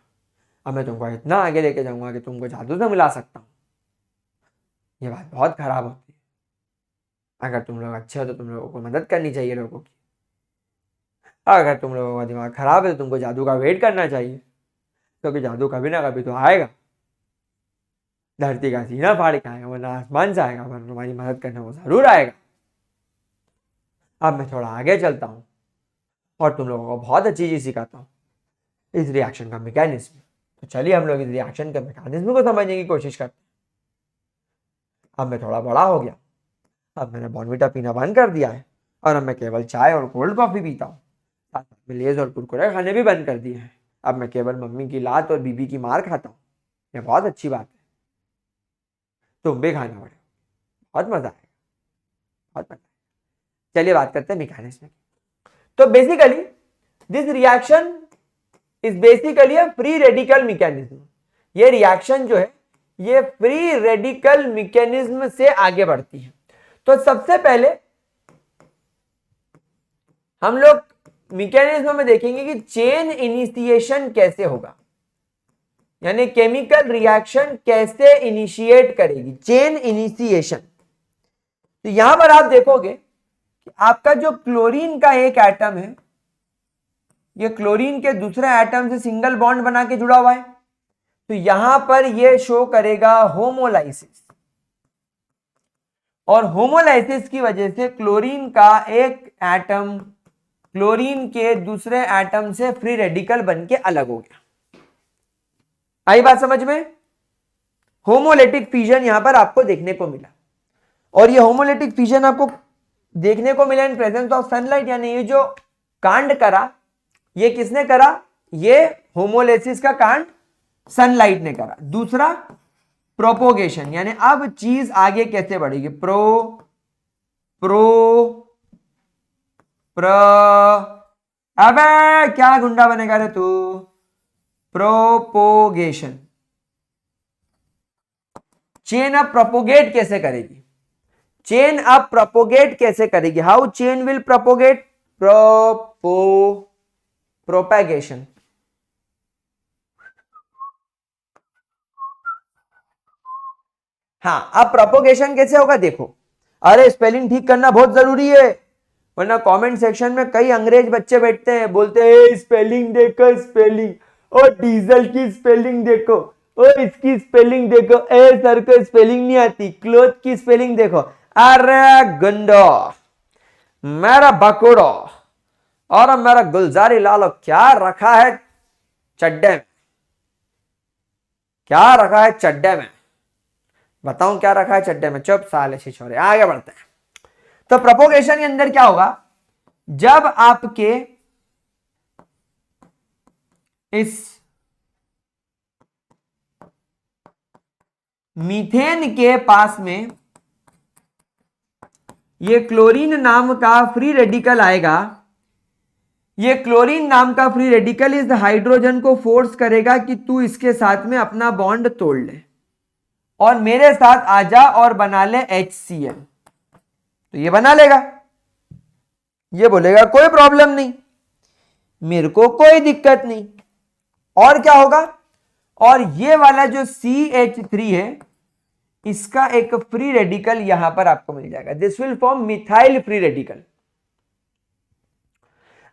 अब मैं तुमको इतना आगे लेके जाऊंगा कि तुमको जादू से मिला सकता हूं। ये बात बहुत खराब होती है। अगर तुम लोग अच्छे हो तो तुम लोगों को मदद करनी चाहिए लोगों की। अगर तुम लोगों का दिमाग खराब है तो तुमको जादू का वेट करना चाहिए, क्योंकि जादू कभी ना कभी तो आएगा। धरती का सीना फाड़ के आएगा, वरना आसमान से आएगा, वरना तुम्हारी मदद करने वो जरूर आएगा। अब मैं थोड़ा आगे चलता हूँ और तुम लोगों को बहुत अच्छी चीज सिखाता हूँ, इस रिएक्शन का मैकेनिज्म। तो चलिए हम लोग इस रिएक्शन के मैकेनिज्म को समझने की कोशिश करते हैं। अब मैं थोड़ा बड़ा हो गया, अब मैंने बॉर्नविटा पीना बंद कर दिया है और अब मैं केवल चाय और कोल्ड कॉफी पीता हूँ। साथ में लेज और कुरकुरे खाने भी बंद कर दिए हैं। अब मैं केवल मम्मी की लात और बीबी की मार खाता हूँ। ये बहुत अच्छी बात है, तुम भी खाना पड़े, बहुत मजा आएगा, बहुत मजा आएगा। चलिए बात करते हैं मैकेनिज्म की। तो basically this reaction is basically a free radical mechanism. ये रिएक्शन जो है ये फ्री रेडिकल मैकेनिज्म से आगे बढ़ती है। तो सबसे पहले हम लोग मैकेनिज्म में देखेंगे कि चेन इनिशिएशन कैसे होगा, यानी केमिकल रिएक्शन कैसे इनिशिएट करेगी, चेन इनिशिएशन। तो यहां पर आप देखोगे कि आपका जो क्लोरीन का एक एटम है, ये क्लोरीन के दूसरे एटम से सिंगल बॉन्ड बना के जुड़ा हुआ है। तो यहां पर ये शो करेगा होमोलाइसिस, और होमोलाइसिस की वजह से क्लोरीन का एक एटम क्लोरीन के दूसरे एटम से फ्री रेडिकल बन के अलग हो गया। आई बात समझ में? होमोलेटिक फिजन यहां पर आपको देखने को मिला, और ये होमोलेटिक फिजन आपको देखने को मिला इन प्रेजेंस ऑफ सनलाइट। यानी ये जो कांड करा, ये किसने करा? ये होमोलाइसिस का कांड सनलाइट ने करा। दूसरा प्रोपोगेशन, यानी अब चीज आगे कैसे बढ़ेगी, अबे क्या गुंडा बनेगा रे तू, प्रोपोगेशन। चेन अब प्रोपोगेट कैसे करेगी, चेन अब प्रोपोगेट कैसे करेगी, how chain will propagate, propagation. हाँ, अब प्रोपोगेशन कैसे होगा देखो। अरे स्पेलिंग ठीक करना बहुत जरूरी है, वरना कमेंट सेक्शन में कई अंग्रेज बच्चे बैठते हैं, बोलते हैं स्पेलिंग देखो स्पेलिंग, और डीजल की स्पेलिंग देखो, और इसकी स्पेलिंग देखो, ए सर को स्पेलिंग नहीं आती, क्लोथ की स्पेलिंग देखो। अरे गंडो, मेरा बकोड़ो और मेरा गुलजारी लालो, क्या रखा है चड्डे में, क्या रखा है चड्डे में, बताऊं क्या रखा है चड्डे में? चुप साले छिछोरे, आगे बढ़ते हैं। तो प्रोपोगेशन के अंदर क्या होगा, जब आपके इस मीथेन के पास में ये क्लोरीन नाम का फ्री रेडिकल आएगा, ये क्लोरीन नाम का फ्री रेडिकल इस हाइड्रोजन को फोर्स करेगा कि तू इसके साथ में अपना बॉन्ड तोड़ ले, और मेरे साथ आजा और बना ले HCl, तो ये बना लेगा, ये बोलेगा कोई प्रॉब्लम नहीं, मेरे को कोई दिक्कत नहीं। और क्या होगा, और ये वाला जो CH3 है इसका एक फ्री रेडिकल यहां पर आपको मिल जाएगा, this will form methyl free radical.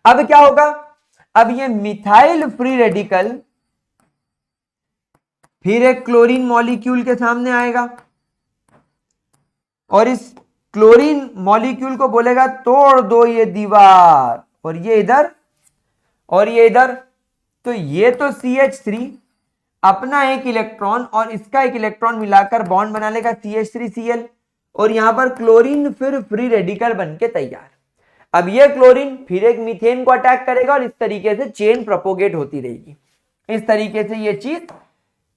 अब क्या होगा, अब ये मिथाइल फ्री रेडिकल फिर एक क्लोरीन मॉलिक्यूल के सामने आएगा और इस क्लोरीन मॉलिक्यूल को बोलेगा तोड़ दो ये दीवार, और ये इधर और ये इधर। तो ये तो CH3 अपना एक इलेक्ट्रॉन और इसका एक इलेक्ट्रॉन मिलाकर बॉन्ड बना लेगा CH3Cl, और यहां पर क्लोरीन फिर फ्री रेडिकल बनके तैयार। अब ये क्लोरीन फिर एक मीथेन को अटैक करेगा और इस तरीके से चेन प्रोपोगेट होती रहेगी। इस तरीके से ये चीज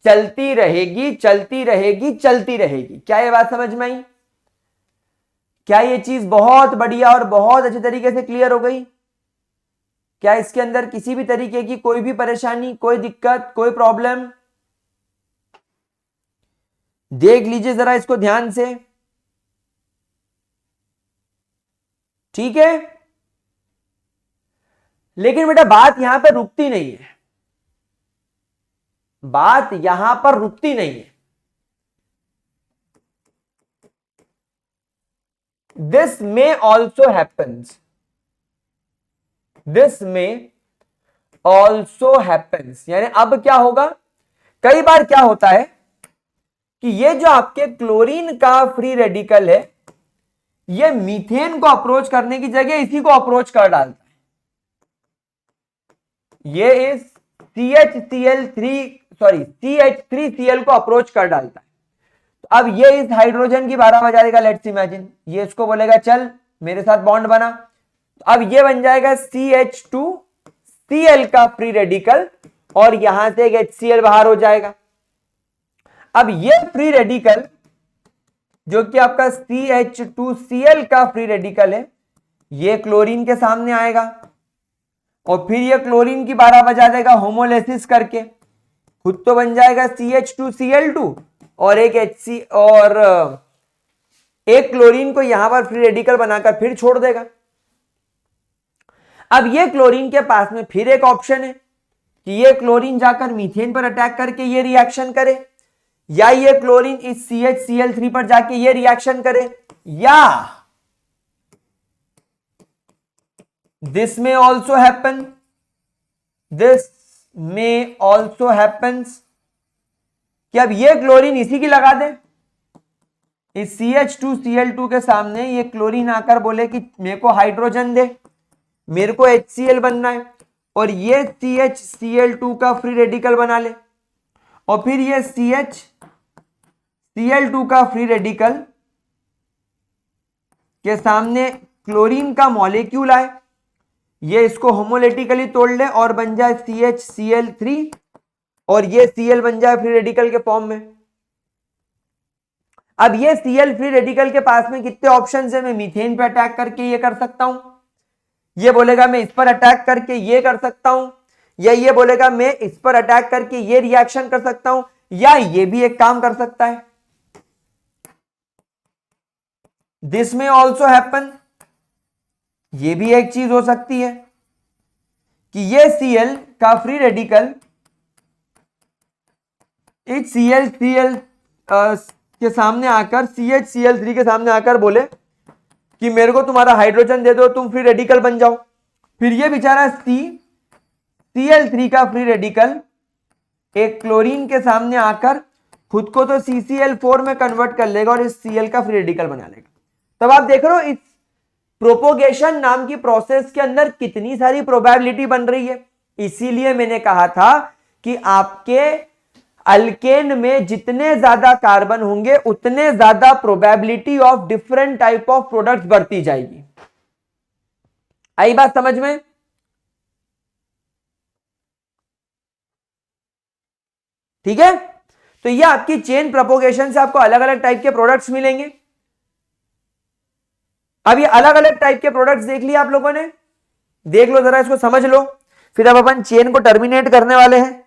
चलती रहेगी चलती रहेगी चलती रहेगी। क्या ये बात समझ में आई? क्या ये चीज बहुत बढ़िया और बहुत अच्छे तरीके से क्लियर हो गई? क्या इसके अंदर किसी भी तरीके की कोई भी परेशानी, कोई दिक्कत, कोई प्रॉब्लम? देख लीजिए जरा इसको ध्यान से, ठीक है। लेकिन बेटा बात यहां पर रुकती नहीं है, बात यहां पर रुकती नहीं है। This may also happens, this may also happens, यानी अब क्या होगा, कई बार क्या होता है कि ये जो आपके क्लोरीन का फ्री रेडिकल है ये मीथेन को अप्रोच करने की जगह इसी को अप्रोच कर डालता है। ये इस CH3Cl को अप्रोच कर डालता है। तो अब ये इस हाइड्रोजन की 12 बजा देगा, लेट्स इमेजिन। ये इसको बोलेगा चल मेरे साथ बॉन्ड बना, तो अब ये बन जाएगा CH2Cl का फ्री रेडिकल और यहां से एक HCl बाहर हो जाएगा। अब ये फ्री रेडिकल जो कि आपका CH2Cl का फ्री रेडिकल है ये क्लोरीन के सामने आएगा और फिर ये क्लोरीन की 12 बजा देगा होमोलेसिस करके, खुद तो बन जाएगा CH2Cl2 और एक HC और एक क्लोरीन को यहां पर फ्री रेडिकल बनाकर फिर छोड़ देगा। अब ये क्लोरीन के पास में फिर एक ऑप्शन है कि ये क्लोरीन जाकर मीथेन पर अटैक करके ये रिएक्शन करे, या ये क्लोरीन इस CHCl3 पर जाके ये रिएक्शन करे, या दिस में ऑल्सो हैपन, दिस में ऑल्सो हैपन्स कि अब ये क्लोरीन इसी की लगा दे, इस CH2Cl2 के सामने ये क्लोरीन आकर बोले कि मेरे को हाइड्रोजन दे, मेरे को HCl बनना है, और ये CHCl2 का फ्री रेडिकल बना ले, और फिर ये CHCl2 का फ्री रेडिकल के सामने क्लोरीन का मॉलिक्यूल आए, ये इसको होमोलेटिकली तोड़ ले और बन जाए CHCl3 और ये Cl बन जाए फ्री रेडिकल के फॉर्म में। अब ये Cl फ्री रेडिकल के पास में कितने ऑप्शंस है, मैं मीथेन पे अटैक करके ये कर सकता हूं, ये बोलेगा मैं इस पर अटैक करके ये कर सकता हूं, या ये बोलेगा मैं इस पर अटैक करके ये रिएक्शन कर सकता हूं, या ये भी एक काम कर सकता है, दिस में ऑल्सो हैपन, ये भी एक चीज हो सकती है कि ये Cl का फ्री रेडिकल इस CHCl के सामने आकर CHCl3 के सामने आकर बोले कि मेरे को तुम्हारा हाइड्रोजन दे दो, तुम फ्री रेडिकल बन जाओ। फिर ये बेचारा CCl3 का फ्री रेडिकल एक क्लोरीन के सामने आकर खुद को तो CCl4 में कन्वर्ट कर लेगा और इस Cl का फ्री रेडिकल बना लेगा। तब आप देख रहे हो इस प्रोपोगेशन नाम की प्रोसेस के अंदर कितनी सारी प्रोबेबिलिटी बन रही है। इसीलिए मैंने कहा था कि आपके अल्केन में जितने ज्यादा कार्बन होंगे उतने ज्यादा probability of different type of products बढ़ती जाएगी। आई बात समझ में? ठीक है, तो ये आपकी चेन प्रोपोगेशन से आपको अलग अलग टाइप के प्रोडक्ट्स मिलेंगे। अब ये अलग अलग टाइप के प्रोडक्ट्स देख लिया आप लोगों ने, देख लो जरा, इसको समझ लो, फिर अब अपन चेन को टर्मिनेट करने वाले हैं।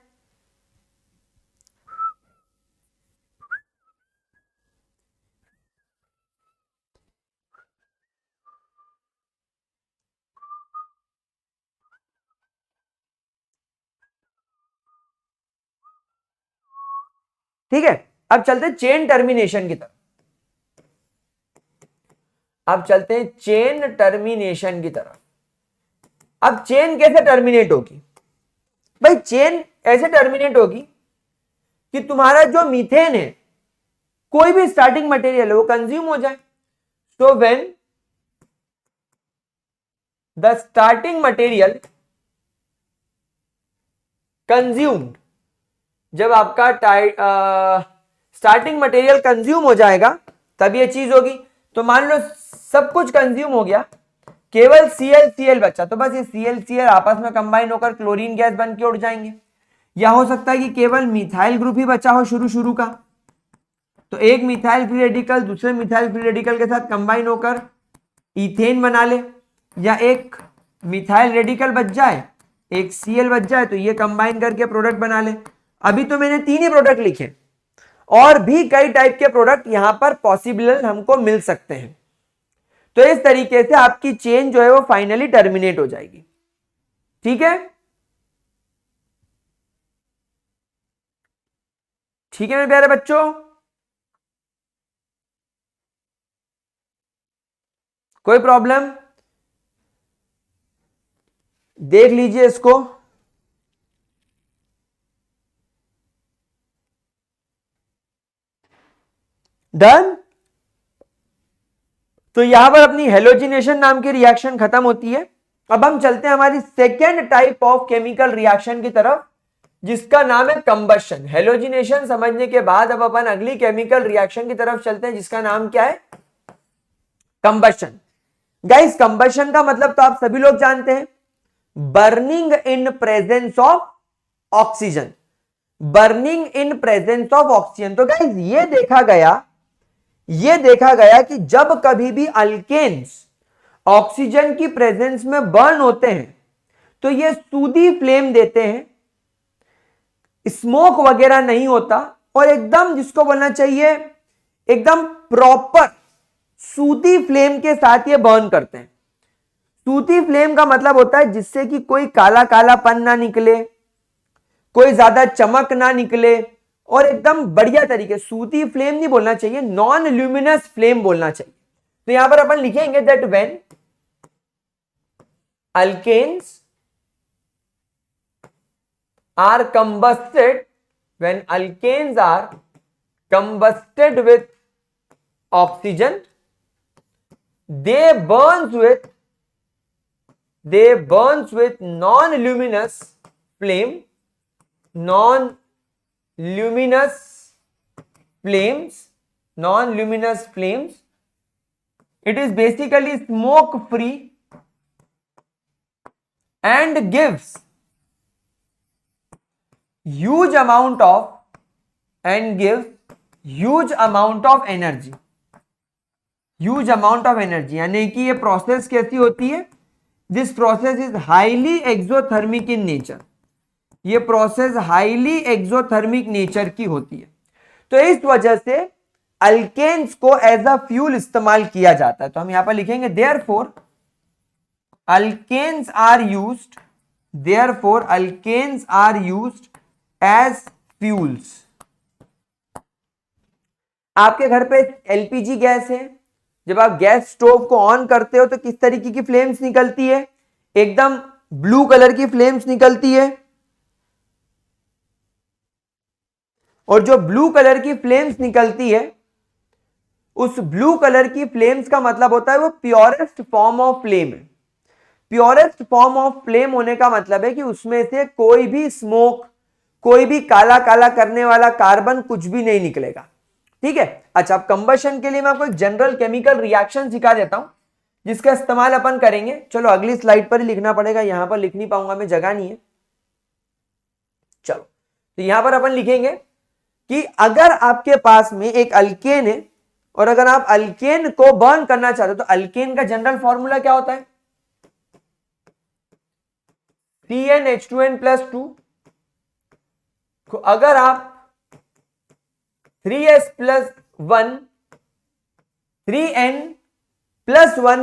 ठीक है, अब चलते हैं चेन टर्मिनेशन की तरफ। अब चलते हैं चेन टर्मिनेशन की तरफ। अब चेन कैसे टर्मिनेट होगी भाई? चेन ऐसे टर्मिनेट होगी कि तुम्हारा जो मीथेन है, कोई भी स्टार्टिंग मटेरियल है, वो कंज्यूम हो जाए। So when the starting material consumed, जब आपका स्टार्टिंग मटेरियल कंज्यूम हो जाएगा तब ये चीज होगी। तो मान लो सब कुछ कंज्यूम हो गया, केवल ClCl बचा, तो बस ये ClCl आपस में कंबाइन होकर क्लोरीन गैस बन के उड़ जाएंगे। या हो सकता है कि केवल मिथाइल ग्रुप ही बचा हो शुरू का, तो एक मिथाइल फ्री रेडिकल दूसरे मिथाइल फ्री रेडिकल के साथ कंबाइन होकर इथेन बना ले, या एक मिथाइल रेडिकल बच जाए, एक Cl बच जाए, तो ये कंबाइन करके प्रोडक्ट बना ले। अभी तो मैंने 3 ही प्रोडक्ट लिखे, और भी कई टाइप के प्रोडक्ट यहां पर पॉसिबल हमको मिल सकते हैं। तो इस तरीके से आपकी चेन जो है वो फाइनली टर्मिनेट हो जाएगी। ठीक है, ठीक है मेरे प्यारे बच्चों, कोई प्रॉब्लम? देख लीजिए इसको। डन। तो यहां पर अपनी हेलोजिनेशन नाम की रिएक्शन खत्म होती है। अब हम चलते हैं हमारी second type of chemical reaction की तरफ, जिसका नाम है कंबशन। हेलोजिनेशन समझने के बाद अब अपन अगली केमिकल रिएक्शन की तरफ चलते हैं, जिसका नाम क्या है? कंबशन। गाइस, कंबशन का मतलब तो आप सभी लोग जानते हैं, burning in presence of oxygen. Burning in presence of oxygen. तो गाइस ये देखा गया कि जब कभी भी अल्केन्स ऑक्सीजन की प्रेजेंस में बर्न होते हैं तो ये सूदी फ्लेम देते हैं, स्मोक वगैरह नहीं होता, और एकदम जिसको बोलना चाहिए एकदम प्रॉपर सूदी फ्लेम के साथ ये बर्न करते हैं। सूती फ्लेम का मतलब होता है जिससे कि कोई काला कालापन ना निकले, कोई ज्यादा चमक ना निकले, और एकदम बढ़िया तरीके। सूती फ्लेम नहीं बोलना चाहिए, नॉन ल्यूमिनस फ्लेम बोलना चाहिए। तो यहां पर अपन लिखेंगे that when alkanes are combusted, when alkanes are combusted with oxygen, they burns with non-luminous flame, non-luminous flames. It is basically smoke free and gives huge amount of energy. यानी कि ये प्रोसेस कैसी होती है? This process is highly exothermic in nature. ये process highly exothermic nature की होती है। तो इस वजह से अल्केन्स को एज अ फ्यूल इस्तेमाल किया जाता है। तो हम यहां पर लिखेंगे therefore alkanes are used as fuels. आपके घर पे एलपीजी गैस है, जब आप गैस स्टोव को ऑन करते हो तो किस तरीके की फ्लेम्स निकलती है? एकदम ब्लू कलर की फ्लेम्स निकलती है, और जो ब्लू कलर की फ्लेम्स निकलती है, उस ब्लू कलर की फ्लेम्स का मतलब होता है वो प्योरेस्ट फॉर्म ऑफ फ्लेम है। प्योरेस्ट फॉर्म ऑफ फ्लेम होने का मतलब है कि उसमें से कोई भी स्मोक, कोई भी काला काला करने वाला कार्बन कुछ भी नहीं निकलेगा। ठीक है। अच्छा, अब कंबशन के लिए मैं आपको एक जनरल केमिकल रिएक्शन सिखा देता हूं, जिसका इस्तेमाल अपन करेंगे। चलो अगली स्लाइड पर ही लिखना पड़ेगा, यहां पर लिख नहीं पाऊंगा मैं, जगह नहीं है। चलो, तो यहां पर अपन लिखेंगे कि अगर आपके पास में एक अल्केन है, और अगर आप अल्केन को बर्न करना चाहते हो, तो अल्केन का जनरल फॉर्मूला क्या होता है? CnH2n+2 को अगर आप 3n+1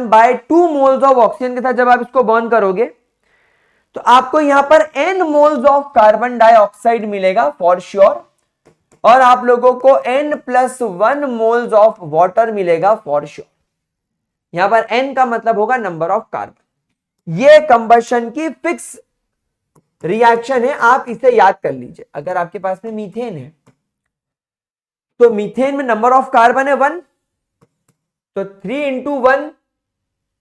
by 2 moles of oxygen के साथ जब आप इसको बर्न करोगे, तो आपको यहां पर n moles of carbon dioxide मिलेगा फॉर श्योर। और आप लोगों को n+1 मोल्स ऑफ वाटर मिलेगा फॉर श्योर। यहां पर n का मतलब होगा नंबर ऑफ कार्बन। ये कंबशन की फिक्स रिएक्शन है, आप इसे याद कर लीजिए। अगर आपके पास में मीथेन है तो मीथेन में नंबर ऑफ कार्बन है 1, तो 3 इंटू 1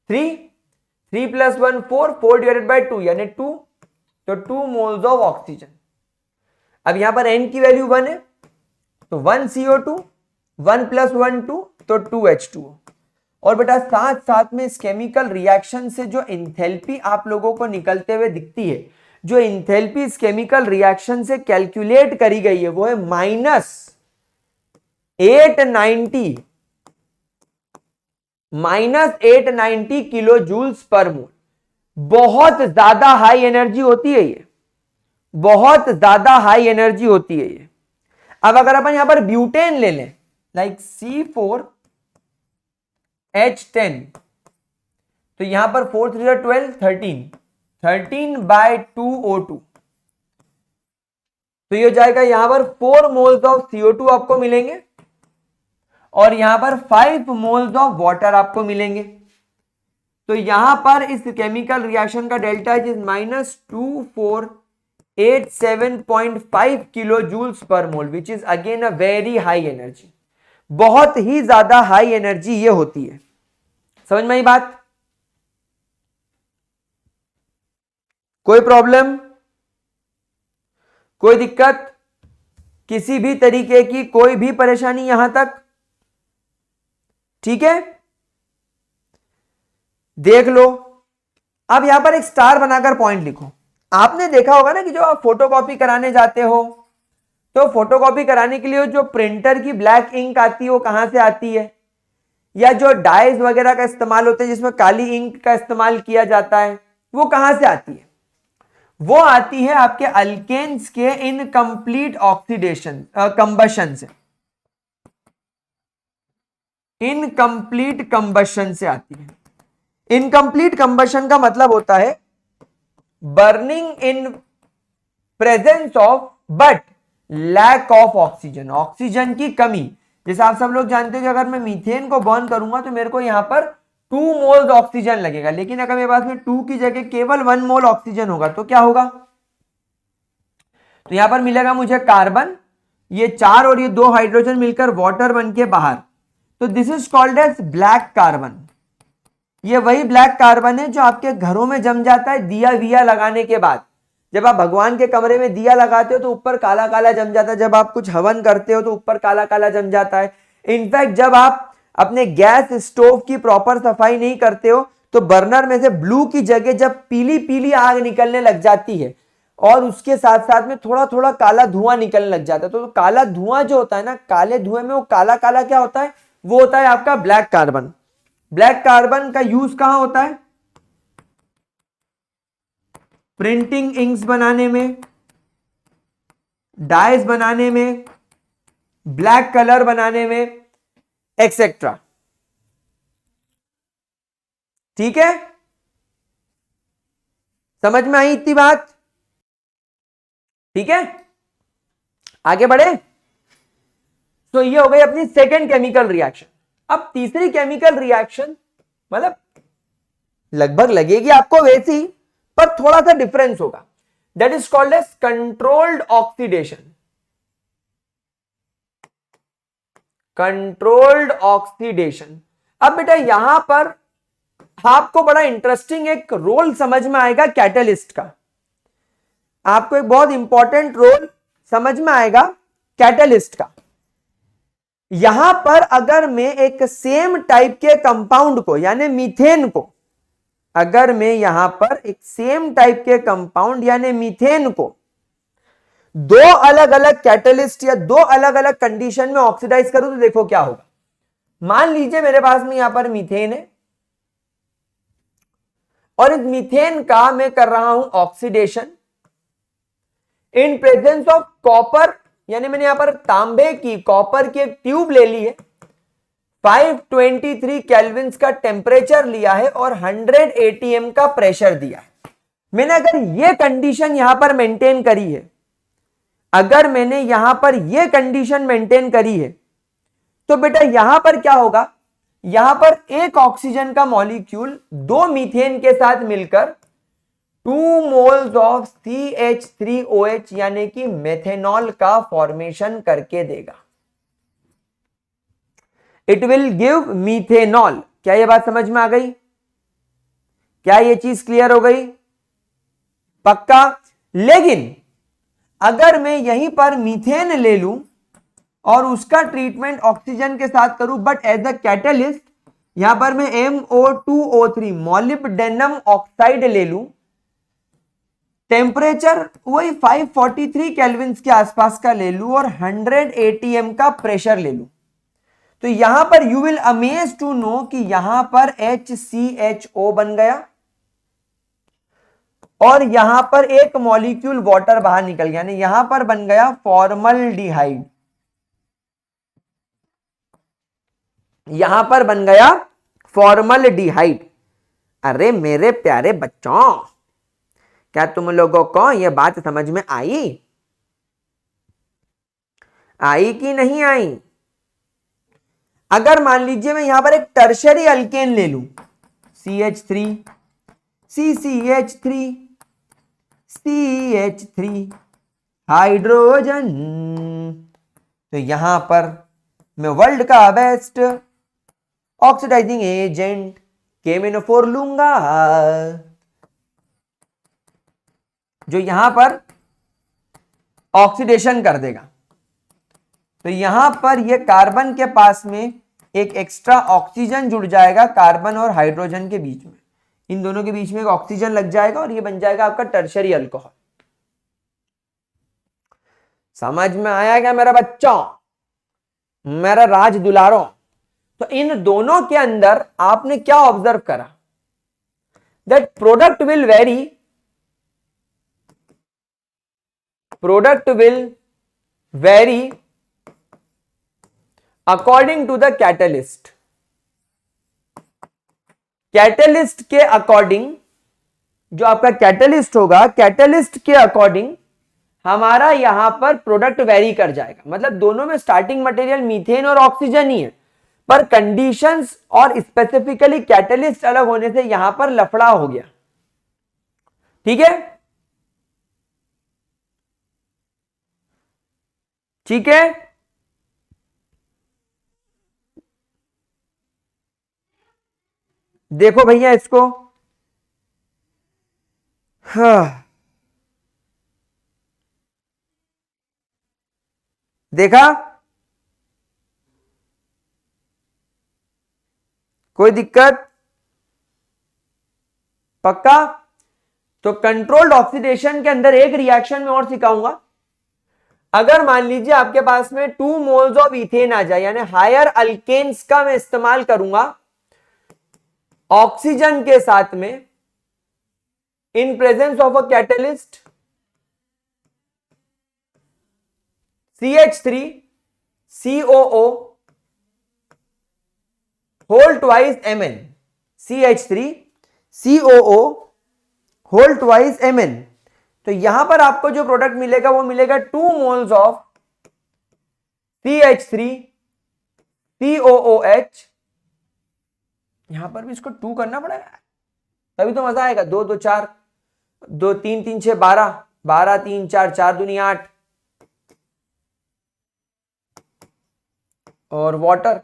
3, 3 + 1 4, 4 डिवाइडेड बाई 2 यानी 2, तो 2 मोल्स ऑफ ऑक्सीजन। अब यहां पर n की वैल्यू 1 है तो 1 CO2, 1 + 1 2, तो 2 H2O। और बेटा साथ साथ में इस केमिकल रिएक्शन से जो एंथैल्पी आप लोगों को निकलते हुए दिखती है, जो एंथैल्पी इस केमिकल रिएक्शन से कैलकुलेट करी गई है वो है -890 किलो जूल्स पर मोल। बहुत ज्यादा हाई एनर्जी होती है ये, बहुत ज्यादा हाई एनर्जी होती है ये। अब अगर अपन यहां पर ब्यूटेन ले लें लाइक C4H10, तो यहां पर 4 3 12 13/2O2, तो ये हो जाएगा यहां पर 4 मोल्स ऑफ CO2 आपको मिलेंगे और यहां पर 5 मोल्स ऑफ वाटर आपको मिलेंगे। तो यहां पर इस केमिकल रिएक्शन का delta is -2487.5 kilo joules per mole, which is again a very high energy. बहुत ही ज्यादा हाई एनर्जी ये होती है। समझ में आई बात? कोई प्रॉब्लम, कोई दिक्कत, किसी भी तरीके की कोई भी परेशानी यहां तक? ठीक है, देख लो। अब यहां पर एक स्टार बनाकर पॉइंट लिखो। आपने देखा होगा ना कि जो आप फोटोकॉपी कराने जाते हो तो फोटोकॉपी कराने के लिए जो प्रिंटर की ब्लैक इंक आती है वो कहां से आती है, या जो डाइज वगैरह का इस्तेमाल होते हैं जिसमें काली इंक का इस्तेमाल किया जाता है वो कहां से आती है? वो आती है आपके अल्केन्स के इनकम्प्लीट ऑक्सीडेशन कंबशन से, इनकम्प्लीट कंबशन से आती है। इनकम्प्लीट कंबशन का मतलब होता है burning in presence of but lack of oxygen, oxygen की कमी। जैसे आप सब लोग जानते हैं कि अगर मैं मीथेन को बर्न करूंगा तो मेरे को यहां पर 2 मोल्स ऑक्सीजन लगेगा, लेकिन अगर मेरे पास में 2 की जगह केवल 1 मोल ऑक्सीजन होगा तो क्या होगा? तो यहां पर मिलेगा मुझे कार्बन, ये 4 और ये 2 हाइड्रोजन मिलकर वाटर बन के बाहर, तो this is called as black carbon. ये वही ब्लैक कार्बन है जो आपके घरों में जम जाता है दिया विया लगाने के बाद। जब आप भगवान के कमरे में दिया लगाते हो तो ऊपर काला काला जम जाता है, जब आप कुछ हवन करते हो तो ऊपर काला काला जम जाता है। इनफैक्ट जब आप अपने गैस स्टोव की प्रॉपर सफाई नहीं करते हो तो बर्नर में से ब्लू की जगह जब पीली पीली आग निकलने लग जाती है और उसके साथ साथ में थोड़ा थोड़ा काला धुआं निकलने लग जाता है, तो काला धुआं जो होता है ना, काले धुएं में वो काला काला क्या होता है? वो होता है आपका ब्लैक कार्बन। ब्लैक कार्बन का यूज कहां होता है? प्रिंटिंग इंक्स बनाने में, डाइज बनाने में, ब्लैक कलर बनाने में, एक्सेट्रा। ठीक है, समझ में आई इतनी बात? ठीक है, आगे बढ़े। तो ये हो गई अपनी सेकेंड केमिकल रिएक्शन। अब तीसरी केमिकल रिएक्शन मतलब लगभग लगेगी आपको वैसी, पर थोड़ा सा डिफरेंस होगा। That is called as controlled oxidation. Controlled oxidation. अब बेटा यहां पर आपको बड़ा इंटरेस्टिंग एक रोल समझ में आएगा कैटलिस्ट का। आपको एक बहुत इंपॉर्टेंट रोल समझ में आएगा कैटलिस्ट का। यहां पर अगर मैं एक सेम टाइप के कंपाउंड को यानी मीथेन को, अगर मैं यहां पर एक सेम टाइप के कंपाउंड यानी मीथेन को दो अलग अलग कैटलिस्ट या दो अलग अलग कंडीशन में ऑक्सीडाइज करूं तो देखो क्या होगा। मान लीजिए मेरे पास में यहां पर मीथेन है और इस मीथेन का मैं कर रहा हूं oxidation in presence of copper, यानी मैंने यहां पर तांबे की कॉपर की एक ट्यूब ले ली है, 523 केल्विन का टेम्परेचर लिया है और 100 atm का प्रेशर दिया है। मैंने अगर ये कंडीशन यहां पर मेंटेन करी है, अगर मैंने यहां पर यह कंडीशन मेंटेन करी है तो बेटा यहां पर क्या होगा, यहां पर एक ऑक्सीजन का मॉलिक्यूल दो मीथेन के साथ मिलकर 2 मोल्स ऑफ CH3OH यानी कि मेथेनॉल का फॉर्मेशन करके देगा। It will give methanol. क्या यह बात समझ में आ गई? क्या यह चीज क्लियर हो गई? पक्का? लेकिन अगर मैं यहीं पर मीथेन ले लूं और उसका ट्रीटमेंट ऑक्सीजन के साथ करूं, बट एज अ कैटलिस्ट यहां पर मैं MO2O3 मॉलिब्डेनम ऑक्साइड ले लूं, टेम्परेचर वही 543 केल्विन के आसपास का ले लूं और 100 ATM का प्रेशर ले लूं, तो यहां पर you will amaze to know कि यहां पर HCHO बन गया और यहां पर एक मॉलिक्यूल वाटर बाहर निकल गया, यानी यहां पर बन गया फॉर्मल्डिहाइड। यहां पर बन गया फॉर्मल्डिहाइड। अरे मेरे प्यारे बच्चों, क्या तुम लोगों को यह बात समझ में आई? आई कि नहीं आई? अगर मान लीजिए मैं यहां पर एक टर्शरी अल्केन ले लूं, CH3 CCH3 CH3 हाइड्रोजन, तो यहां पर मैं वर्ल्ड का बेस्ट ऑक्सीडाइजिंग एजेंट KMnO4 लूंगा, जो यहां पर ऑक्सीडेशन कर देगा। तो यहां पर यह कार्बन के पास में एक एक्स्ट्रा ऑक्सीजन जुड़ जाएगा कार्बन और हाइड्रोजन के बीच में, इन दोनों के बीच में एक ऑक्सीजन लग जाएगा और यह बन जाएगा आपका टर्शरी अल्कोहल। समझ में आया क्या मेरा बच्चों, मेरा राज दुलारों? तो इन दोनों के अंदर आपने क्या ऑब्जर्व करा, that product will vary according to the catalyst. Catalyst के अकॉर्डिंग, जो आपका कैटलिस्ट होगा, कैटलिस्ट के अकॉर्डिंग हमारा यहां पर प्रोडक्ट वेरी कर जाएगा। मतलब दोनों में स्टार्टिंग मटेरियल मीथेन और ऑक्सीजन ही है, पर कंडीशंस और स्पेसिफिकली कैटलिस्ट अलग होने से यहां पर लफड़ा हो गया। ठीक है? ठीक है? देखो भैया इसको, हाँ देखा? कोई दिक्कत? पक्का? तो कंट्रोल्ड ऑक्सीडेशन के अंदर एक रिएक्शन में और सिखाऊंगा। अगर मान लीजिए आपके पास में 2 मोल्स ऑफ इथेन आ जाए, यानी हायर अल्केन्स का मैं इस्तेमाल करूंगा ऑक्सीजन के साथ में in presence of a catalyst CH3 COO whole twice Mn, CH3 COO whole twice Mn। तो यहां पर आपको जो प्रोडक्ट मिलेगा वो मिलेगा 2 मोल्स ऑफ CH3 COOH। यहां पर भी इसको 2 करना पड़ेगा तभी तो मजा आएगा। 2 2 4, 2 3 3 6 12, 12 3 4 4 दूनी 8 और वाटर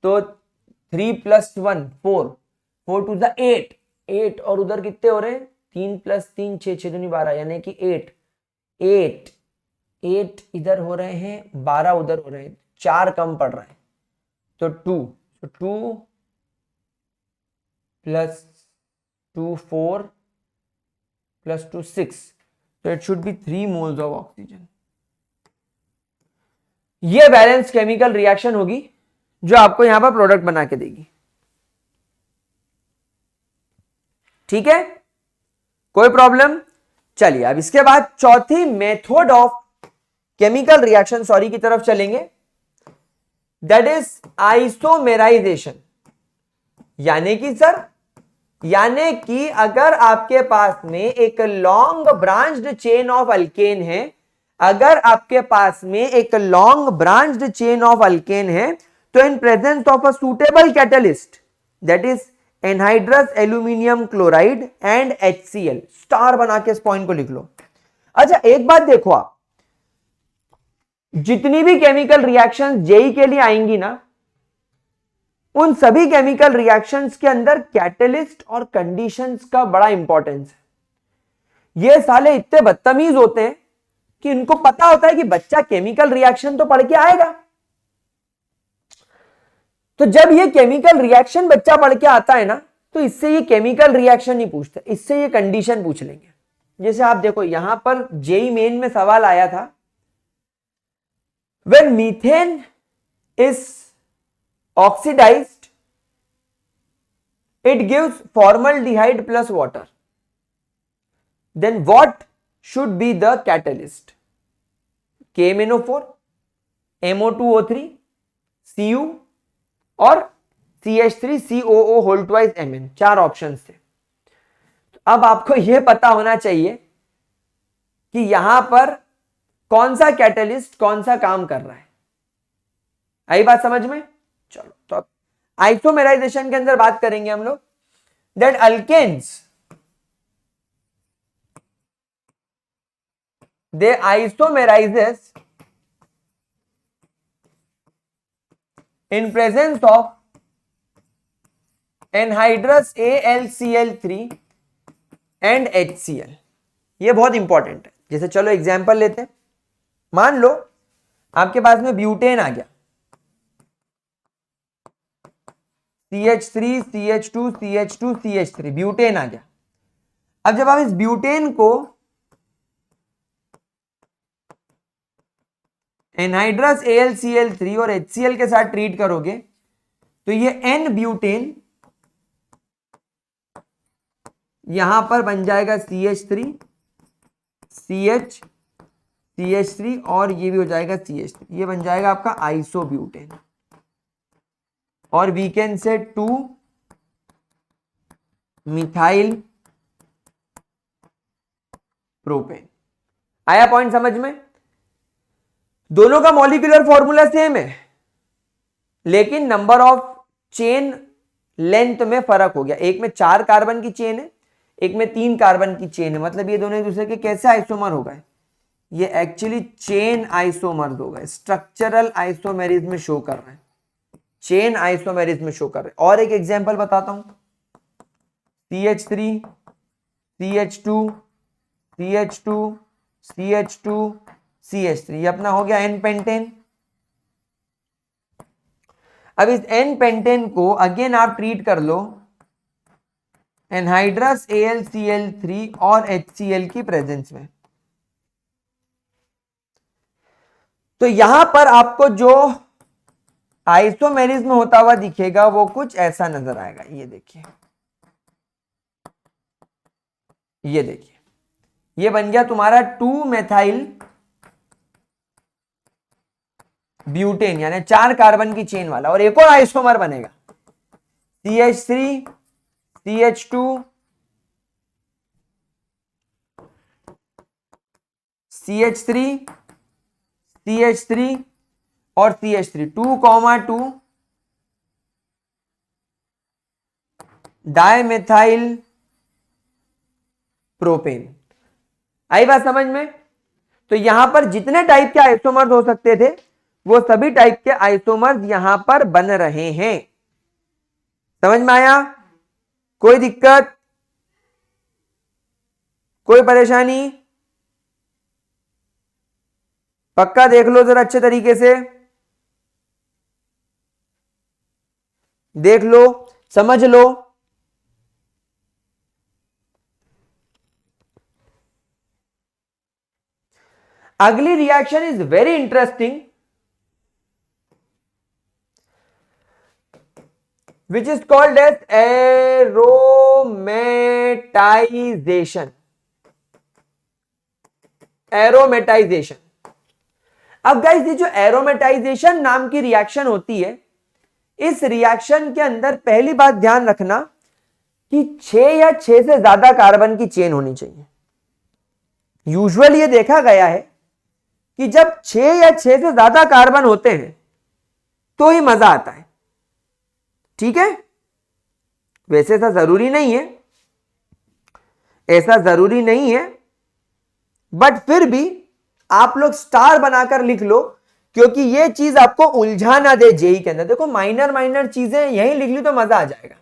तो 3 + 1 4, 4 2 8 8 और उधर कितने हो रहे? 3 + 3 6 6 दूनी 12, यानी कि 8 8 8 इधर हो रहे हैं, 12 उधर हो रहे हैं, 4 कम पड़ रहा है तो 2 + 2 4 + 2 6, so it should be 3 moles of oxygen। ये बैलेंस केमिकल रिएक्शन होगी जो आपको यहां पर प्रोडक्ट बना के देगी। ठीक है? कोई प्रॉब्लम? चलिए अब इसके बाद चौथी मेथड ऑफ केमिकल रिएक्शन की तरफ चलेंगे, दैट इज आइसोमेराइजेशन। यानी कि अगर आपके पास में एक long branched chain of alkane है, अगर आपके पास में एक long branched chain of alkane है तो इन presence of a suitable catalyst that is anhydrous aluminium chloride and HCl, star बना के इस पॉइंट को लिख लो। अच्छा एक बात देखो, आप जितनी भी केमिकल रिएक्शंस जेई के लिए आएंगी ना, उन सभी केमिकल रिएक्शंस के अंदर कैटलिस्ट और कंडीशंस का बड़ा इंपॉर्टेंस है। ये साले इतने बदतमीज होते हैं कि इनको पता होता है कि बच्चा केमिकल रिएक्शन तो पढ़ के आएगा, तो जब ये केमिकल रिएक्शन बच्चा पढ़ के आता है ना, तो इससे ये केमिकल रिएक्शन नहीं पूछते, इससे ये कंडीशन पूछ लेंगे। जैसे आप देखो यहां पर जेई मेन में सवाल आया था, when methane is oxidized it gives formaldehyde plus water, then what should be the catalyst? KMnO4, MO2O3, Cu और CH3COO whole twice Mn, 4 options थे। तो अब आपको यह पता होना चाहिए कि यहां पर कौन सा कैटलिस्ट कौन सा काम कर रहा है। आई बात समझ में? चलो तो अब आइसोमेराइजेशन के अंदर बात करेंगे हम लोग, that alkanes they isomerises in presence of anhydrous AlCl3 and HCl। ये बहुत इंपॉर्टेंट है। जैसे चलो एग्जांपल लेते हैं, मान लो आपके पास में ब्यूटेन आ गया, CH3 CH2 CH2 CH3 butane आ गया। अब जब आप इस ब्यूटेन को एनहाइड्रस AlCl3 और HCl के साथ ट्रीट करोगे तो ये N ब्यूटेन यहां पर बन जाएगा CH3 CH CH3 और ये भी हो जाएगा CH3, ये बन जाएगा आपका आइसोब्यूटेन, और we can say 2 methyl propane. आया पॉइंट समझ में? दोनों का मॉलिक्यूलर फॉर्मूला सेम है, लेकिन नंबर ऑफ चेन लेंथ में फर्क हो गया। एक में 4 कार्बन की चेन है, एक में 3 कार्बन की चेन है, मतलब ये दोनों एक दूसरे के कैसे आइसोमर हो गए? ये एक्चुअली चेन आइसोमर्स हो गए, स्ट्रक्चरल आइसोमेरिज्म में शो कर रहे हैं, चेन आइसोमेरिज्म में शो कर रहे हैं। और एक एग्जांपल बताता हूं, CH3 CH2 CH2 CH2 CH3, ये अपना हो गया N पेंटेन। अब इस N पेंटेन को अगेन आप ट्रीट कर लो एनहाइड्रस AlCl3 और HCl की प्रेजेंस में, तो यहां पर आपको जो आइसोमेरिज्म होता हुआ दिखेगा वो कुछ ऐसा नजर आएगा। ये देखिए, ये देखिए, ये बन गया तुम्हारा 2 मेथाइल ब्यूटेन, यानी 4 कार्बन की चेन वाला, और एक और आइसोमर बनेगा CH3 CH2 CH3 CH3 और CH3 2,2 डाइमेथाइल प्रोपेन। आई बात समझ में? तो यहां पर जितने टाइप के आइसोमर्स हो सकते थे वो सभी टाइप के आइसोमर्स यहां पर बन रहे हैं। समझ में आया? कोई दिक्कत, कोई परेशानी? पक्का देख लो जरा अच्छे तरीके से, देख लो, समझ लो। अगली reaction is very interesting, which is called as aromatization। Aromatisation. अब गाइस ये जो एरोमेटाइजेशन नाम की रिएक्शन होती है, इस रिएक्शन के अंदर पहली बात ध्यान रखना कि 6 या 6 से ज्यादा कार्बन की चेन होनी चाहिए। यूजुअली ये देखा गया है कि जब 6 या 6 से ज्यादा कार्बन होते हैं तो ही मजा आता है। ठीक है, वैसे ऐसा जरूरी नहीं है, ऐसा जरूरी नहीं है, बट फिर भी आप लोग स्टार बनाकर लिख लो, क्योंकि ये चीज आपको उलझा ना दे जेई के अंदर। देखो माइनर माइनर चीजें यही लिख ली तो मजा आ जाएगा।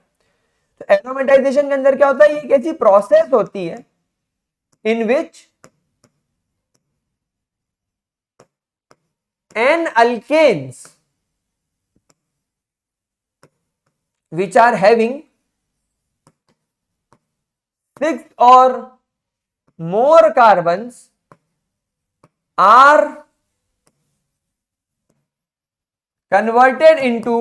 तो एरोमेटाइजेशन के अंदर क्या होता है, ये एक ऐसी प्रोसेस होती है in which an alkanes which are having 6 or more carbons are converted into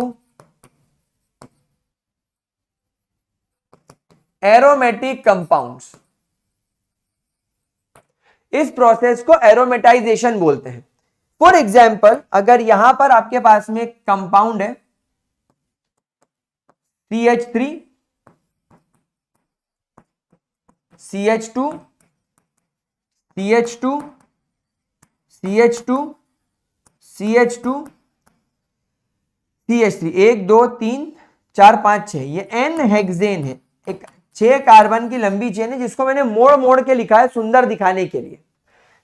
aromatic compounds। इस प्रोसेस को एरोमेटाइजेशन बोलते हैं। फॉर एग्जाम्पल, अगर यहां पर आपके पास में एक कंपाउंड है CH3, CH2, CH2, CH2, CH2, CH3, 1 2 3 4 5 6, ये एन हेक्सेन है, एक 6 कार्बन की लंबी चेन है, जिसको मैंने मोड़ मोड़ के लिखा है सुंदर दिखाने के लिए।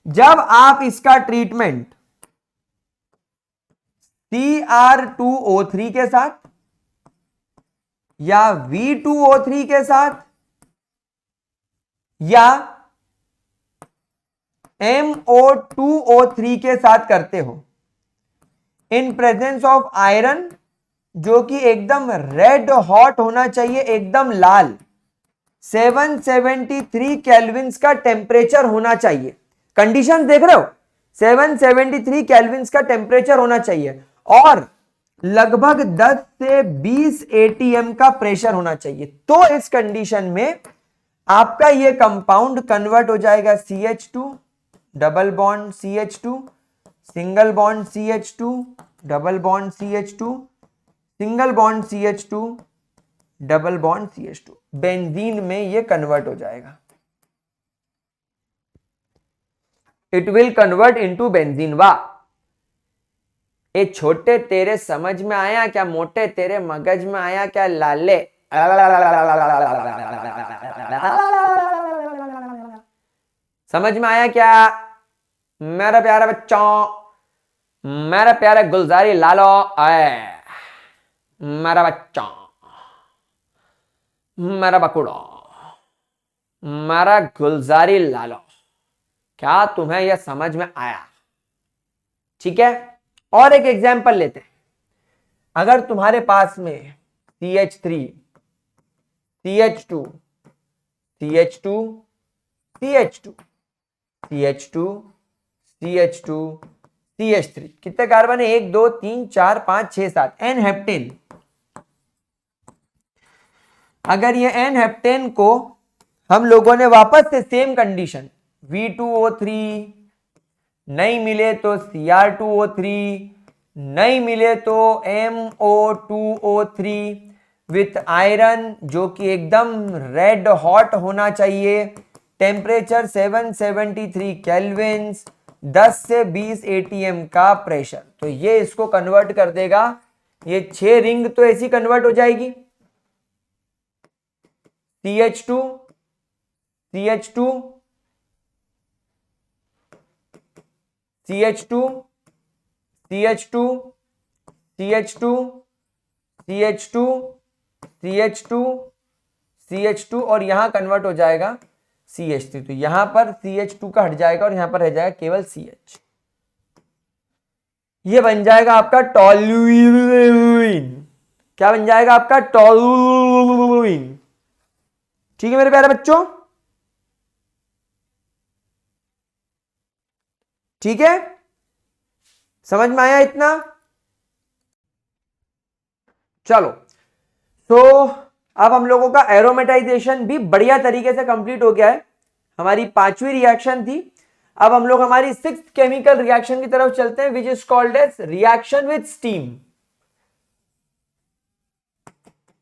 जब आप इसका ट्रीटमेंट Cr2O3 के साथ या V2O3 के साथ या MO2O3 के साथ करते हो इन प्रेजेंस ऑफ आयरन, जो कि एकदम रेड हॉट होना चाहिए, एकदम लाल, 773 केल्विन का टेम्परेचर होना चाहिए। कंडीशन देख रहे हो, 773 केल्विन का टेम्परेचर होना चाहिए और लगभग 10 से 20 एटीएम का प्रेशर होना चाहिए। तो इस कंडीशन में आपका ये कंपाउंड कन्वर्ट हो जाएगा CH2 double bond CH2 single bond CH2 double bond CH2 single bond CH2 double bond CH2, benzene में ये कन्वर्ट हो जाएगा। It will convert into benzene. वाह, ए छोटे तेरे समझ में आया क्या, मोटे तेरे मगज में आया क्या लाले? समझ में आया क्या मेरा प्यारा बच्चों, मेरा प्यारा गुलजारी लालो? आए मेरा बच्चा, मेरा बकुड़ो, मेरा गुलजारी लालो, क्या तुम्हें यह समझ में आया? ठीक है, और एक एग्जाम्पल लेते हैं। अगर तुम्हारे पास में CH3, CH2, CH2, CH2, CH2, CH2, CH3, कितने कार्बन है? 1 2 3 4 5 6 7, एन हेप्टेन। अगर ये एन हेप्टेन को हम लोगों ने वापस से सेम कंडीशन V2O3 नहीं मिले तो Cr2O3, नहीं मिले तो MO2O3 विथ आयरन, जो कि एकदम रेड हॉट होना चाहिए, टेम्परेचर 773 केल्विन, 10 से 20 एटीएम का प्रेशर। तो ये इसको कन्वर्ट कर देगा, ये 6 रिंग तो ऐसी कन्वर्ट हो जाएगी। CH2, CH2, CH2, CH2, CH2, CH2, CH2, CH2 और यहां कन्वर्ट हो जाएगा CH3। तो यहां पर CH2 का हट जाएगा और यहां पर रह जाएगा केवल CH। ये बन जाएगा आपका टोल्यूइन। क्या बन जाएगा आपका? टोल्यूइन। ठीक है मेरे प्यारे बच्चों, ठीक है, समझ में आया इतना? चलो, तो अब हम लोगों का एरोमेटाइजेशन भी बढ़िया तरीके से कंप्लीट हो गया है। हमारी 5वीं रिएक्शन थी। अब हम लोग हमारी 6th केमिकल रिएक्शन की तरफ चलते हैं, which is called as reaction with steam.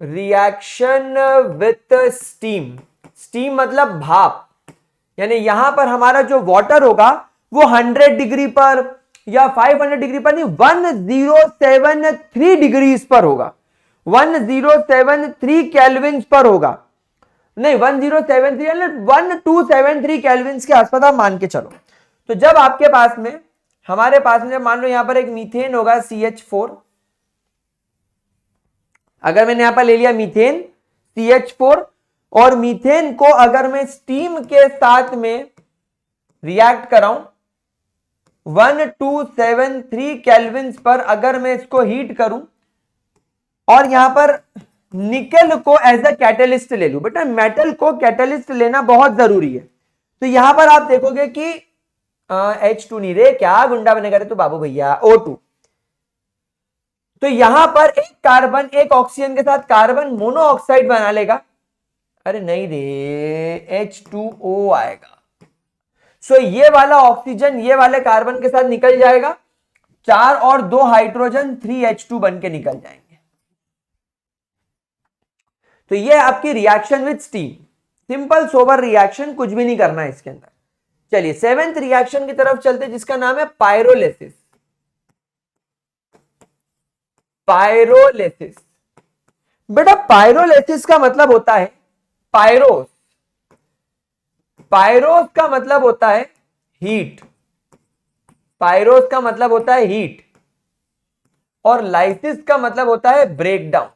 Reaction with steam, steam मतलब भाप, यानी यहां पर हमारा जो वाटर होगा वो 100 डिग्री पर या 500 डिग्री पर नहीं, 1073 डिग्रीज पर होगा, 1073 केल्विन पर होगा, नहीं 1073 1273 केल्विन के आसपास आप मान के चलो। तो जब आपके पास में, हमारे पास में, मान लो यहां पर एक मीथेन होगा CH4, अगर मैंने यहां पर ले लिया मीथेन CH4, और मीथेन को अगर मैं स्टीम के साथ में रिएक्ट कराऊं 1273 केल्विन पर, अगर मैं इसको हीट करूं और यहां पर निकल को एज अ कैटलिस्ट ले लूं, बेटा मेटल को कैटलिस्ट लेना बहुत जरूरी है। तो यहां पर आप देखोगे कि H2 नहीं रे, क्या गुंडा बनेगा रे तू बाबू भैया, O2। तो यहां पर एक कार्बन एक ऑक्सीजन के साथ कार्बन मोनोऑक्साइड बना लेगा, अरे नहीं रे H2O आएगा। सो ये वाला ऑक्सीजन ये वाले कार्बन के साथ निकल जाएगा, 4 और 2 हाइड्रोजन 3H2 बन के निकल जाएंगे। तो ये आपकी reaction with steam, simple sober reaction, कुछ भी नहीं करना है इसके अंदर। चलिए 7th रिएक्शन की तरफ चलते हैं, जिसका नाम है पायरोलिसिस। पायरोलिसिस, बेटा पायरोलिसिस का मतलब होता है पायरोस, पायरोस का मतलब होता है हीट, पायरोस का मतलब होता है हीट, और लाइसिस का मतलब होता है ब्रेकडाउन,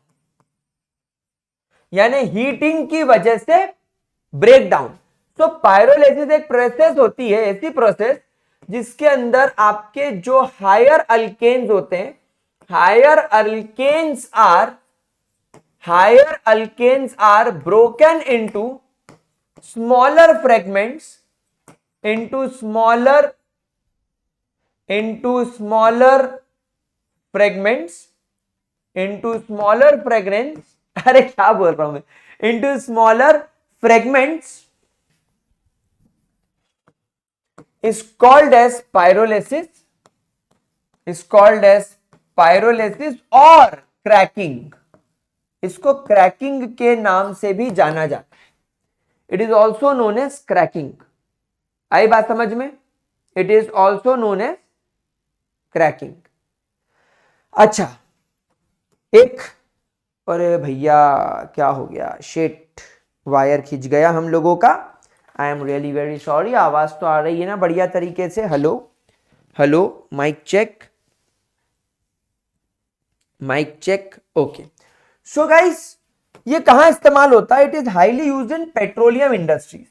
यानी हीटिंग की वजह से ब्रेकडाउन। तो पायरोलिसिस एक प्रोसेस होती है, ऐसी प्रोसेस जिसके अंदर आपके जो हायर अल्केन्स होते हैं, higher alkanes are broken into smaller fragments, into smaller fragments, अरे क्या बोल रहा हूं मैं, into smaller fragments is called as pyrolysis, और क्रैकिंग, इसको क्रैकिंग के नाम से भी जाना जाता है, it is also known as cracking. आई बात समझ में, it is also known as cracking. अच्छा एक, अरे भैया क्या हो गया, शेट वायर खिंच गया हम लोगों का, I am really very sorry. आवाज तो आ रही है ना बढ़िया तरीके से, hello hello, mic check, mic check, okay. So guys ये कहां इस्तेमाल होता है, it is highly used in petroleum industries,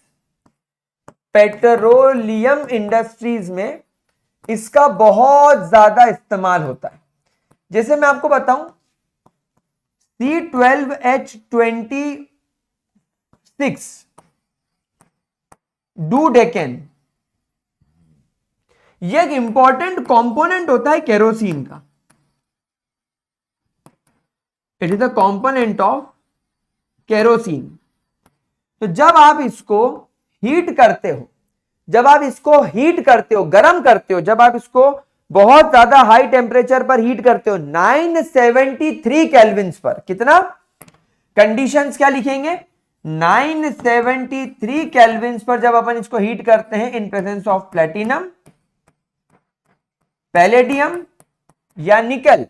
petroleum industries में इसका बहुत ज्यादा इस्तेमाल होता है। जैसे मैं आपको बताऊं C12H26 डूडेकेन, ये एक इंपॉर्टेंट कंपोनेंट होता है केरोसिन का, it is a component of kerosene. तो जब आप इसको हीट करते हो, गर्म करते हो, जब आप इसको बहुत ज्यादा हाई टेम्परेचर पर हीट करते हो 973 केल्विन पर, कितना, कंडीशंस क्या लिखेंगे, 973 केल्विन पर जब अपन इसको हीट करते हैं इन प्रेजेंस ऑफ प्लेटिनम, पैलेडियम या निकल,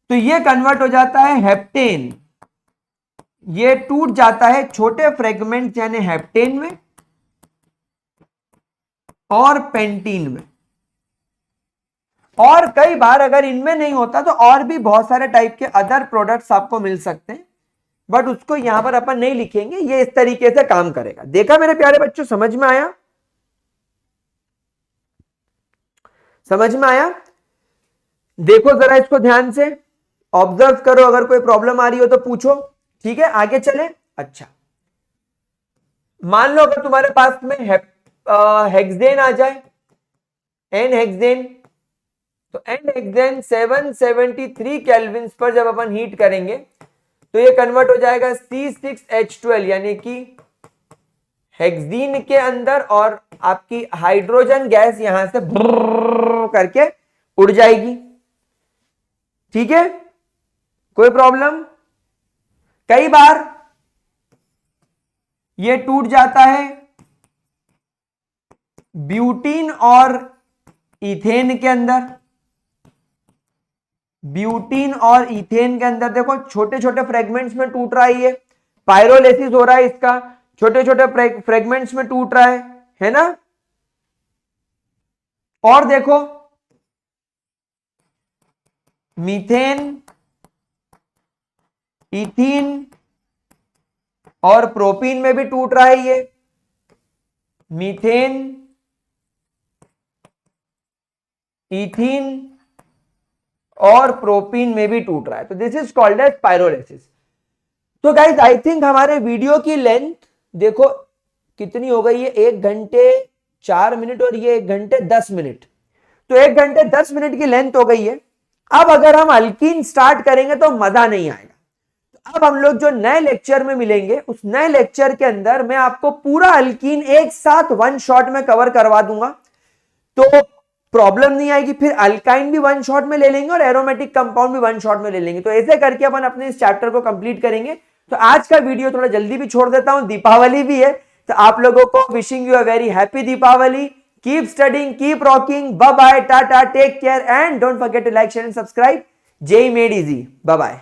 तो ये कन्वर्ट हो जाता है हेप्टेन, ये टूट जाता है छोटे फ्रेगमेंट यानी हेप्टेन में और पेंटीन में। और कई बार अगर इनमें नहीं होता तो और भी बहुत सारे टाइप के अदर प्रोडक्ट्स आपको मिल सकते हैं, बट उसको यहां पर अपन नहीं लिखेंगे, ये इस तरीके से काम करेगा। देखा मेरे प्यारे बच्चों, समझ में आया, समझ में आया? देखो जरा इसको ध्यान से ऑब्जर्व करो, अगर कोई प्रॉब्लम आ रही हो तो पूछो, ठीक है, आगे चले। अच्छा मान लो अगर तुम्हारे पास में हेक्सेन आ जाए, एन हेक्सेन, तो एन हेक्सेन 773 केल्विन पर जब अपन हीट करेंगे तो ये कन्वर्ट हो जाएगा C6H12, यानी कि हेक्सीन के अंदर, और आपकी हाइड्रोजन गैस यहां से करके उड़ जाएगी, ठीक है, कोई प्रॉब्लम? कई बार ये टूट जाता है ब्यूटीन और इथेन के अंदर, ब्यूटीन और इथेन के अंदर देखो छोटे छोटे फ्रेगमेंट्स में टूट रहा है, ये पायरोलिसिस हो रहा है इसका, छोटे छोटे फ्रेगमेंट्स में टूट रहा है ना। और देखो मीथेन, इथीन और प्रोपीन में भी टूट रहा है ये, मीथेन, इथीन और प्रोपीन में भी टूट रहा है। तो this is called as pyrolysis. तो गाइस आई थिंक हमारे वीडियो की लेंथ देखो कितनी हो गई है, 1 घंटे 4 मिनट और ये 1 घंटे 10 मिनट। तो 1 घंटे 10 मिनट की लेंथ हो गई है। अब अगर हम अल्कीन स्टार्ट करेंगे तो मजा नहीं आएगा। अब हम लोग जो नए लेक्चर में मिलेंगे, उस नए लेक्चर के अंदर मैं आपको पूरा अल्कीन एक साथ 1 शॉट में कवर करवा दूंगा, तो प्रॉब्लम नहीं आएगी। फिर अल्काइन भी 1 शॉट में ले लेंगे और एरोमेटिक कंपाउंड भी 1 शॉट में ले लेंगे। तो ऐसे करके अपन अपने इस चैप्टर को कंप्लीट करेंगे। तो आज का वीडियो थोड़ा जल्दी भी छोड़ देता हूं, दीपावली भी है, तो आप लोगों को wishing you a very happy Deepawali. Keep studying, keep rocking, bye bye, tata, take care and don't forget to like, share and subscribe. JEE made easy, bye bye.